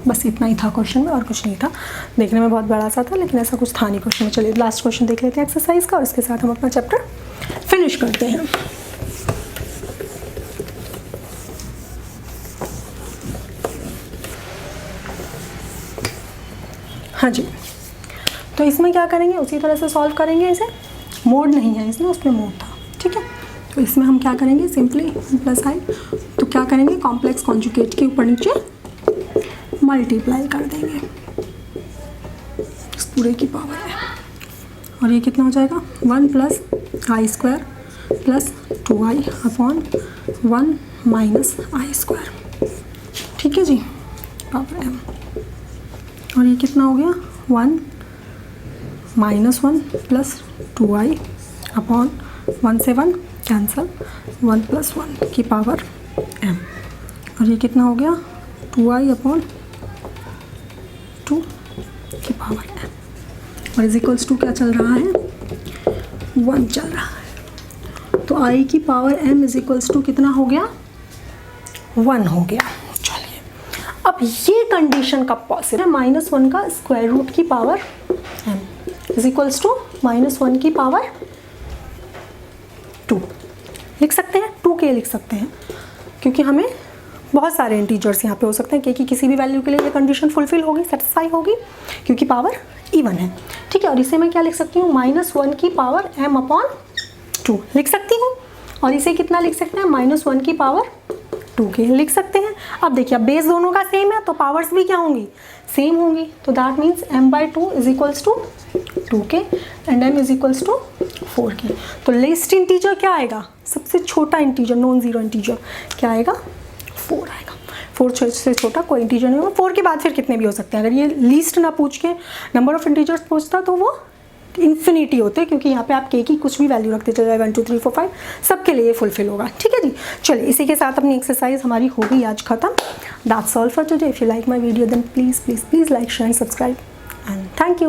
बस इतना ही था क्वेश्चन में, और कुछ नहीं था। देखने में बहुत बड़ा सा था लेकिन ऐसा कुछ था नहीं क्वेश्चन में। चलिए लास्ट क्वेश्चन देख लेते हैं एक्सरसाइज का, और इसके साथ हम अपना चैप्टर फिनिश करते हैं। हाँ जी, तो इसमें क्या करेंगे, उसी तरह से सॉल्व करेंगे। इसे मोड नहीं है इसमें, उसमें मोड था। ठीक है, तो इसमें हम क्या करेंगे, सिंपली +i, तो क्या करेंगे, कॉम्प्लेक्स कॉन्जुगेट के ऊपर नीचे मल्टीप्लाई कर देंगे, इस पूरे की पावर है। और ये कितना हो जाएगा, 1 + i² + 2i/1 - i²। ठीक है जी, पावर m। और ये कितना हो गया, 1 - 1 + 2i/1 से 1 कैंसल, 1 + 1 की पावर m। और ये कितना हो गया, 2i/2 की पावर m। और इज इक्वल्स टू क्या चल रहा है, 1 चल रहा है। तो i की power m is equals to कितना हो गया, 1 हो गया। चलिए, अब ये कंडीशन कब पॉसिबल है, -1 का स्क्वायर रूट की power m is equals to -1 की पावर 2 लिख सकते हैं, 2k लिख सकते हैं, क्योंकि हमें बहुत सारे इंटीजर्स यहाँ पे हो सकते हैं। k की किसी भी वैल्यू के लिए ये कंडीशन फुलफिल होगी, सेटिस्फाई होगी, क्योंकि पावर इवन है। ठीक है, और इसे मैं क्या लिख सकती हूँ, -1 की पावर m/2 लिख सकती हूँ। और इसे कितना लिख सकते हैं, -1 की पावर 2k लिख सकते हैं। अब देखिए, अब बेस दोनों का सेम है तो पावर्स भी क्या होंगी, सेम होंगी। तो that means m/2 is equals to 2k and m is equals to 4k। तो लेस्ट इंटीजर क्या आएगा, सबसे छोटा इंटीजर, नॉन जीरो इंटीजर क्या आएगा, 4 आएगा। 4 से छोटा कोई इंटीजर नहीं होगा। 4 के बाद फिर कितने भी हो सकते हैं। अगर ये लीस्ट ना पूछ के नंबर ऑफ इंटीजर्स पूछता तो वो इन्फिनिटी होते, क्योंकि यहाँ पे आप के की कुछ भी वैल्यू रखते चले जाए 1 2 3 4 5 सबके लिए फुलफिल होगा। ठीक है जी, चलिए इसी के साथ अपनी एक्सरसाइज हमारी हो गई आज खत्म। That's all for today. If you like my video then please please please like share and subscribe and thank you.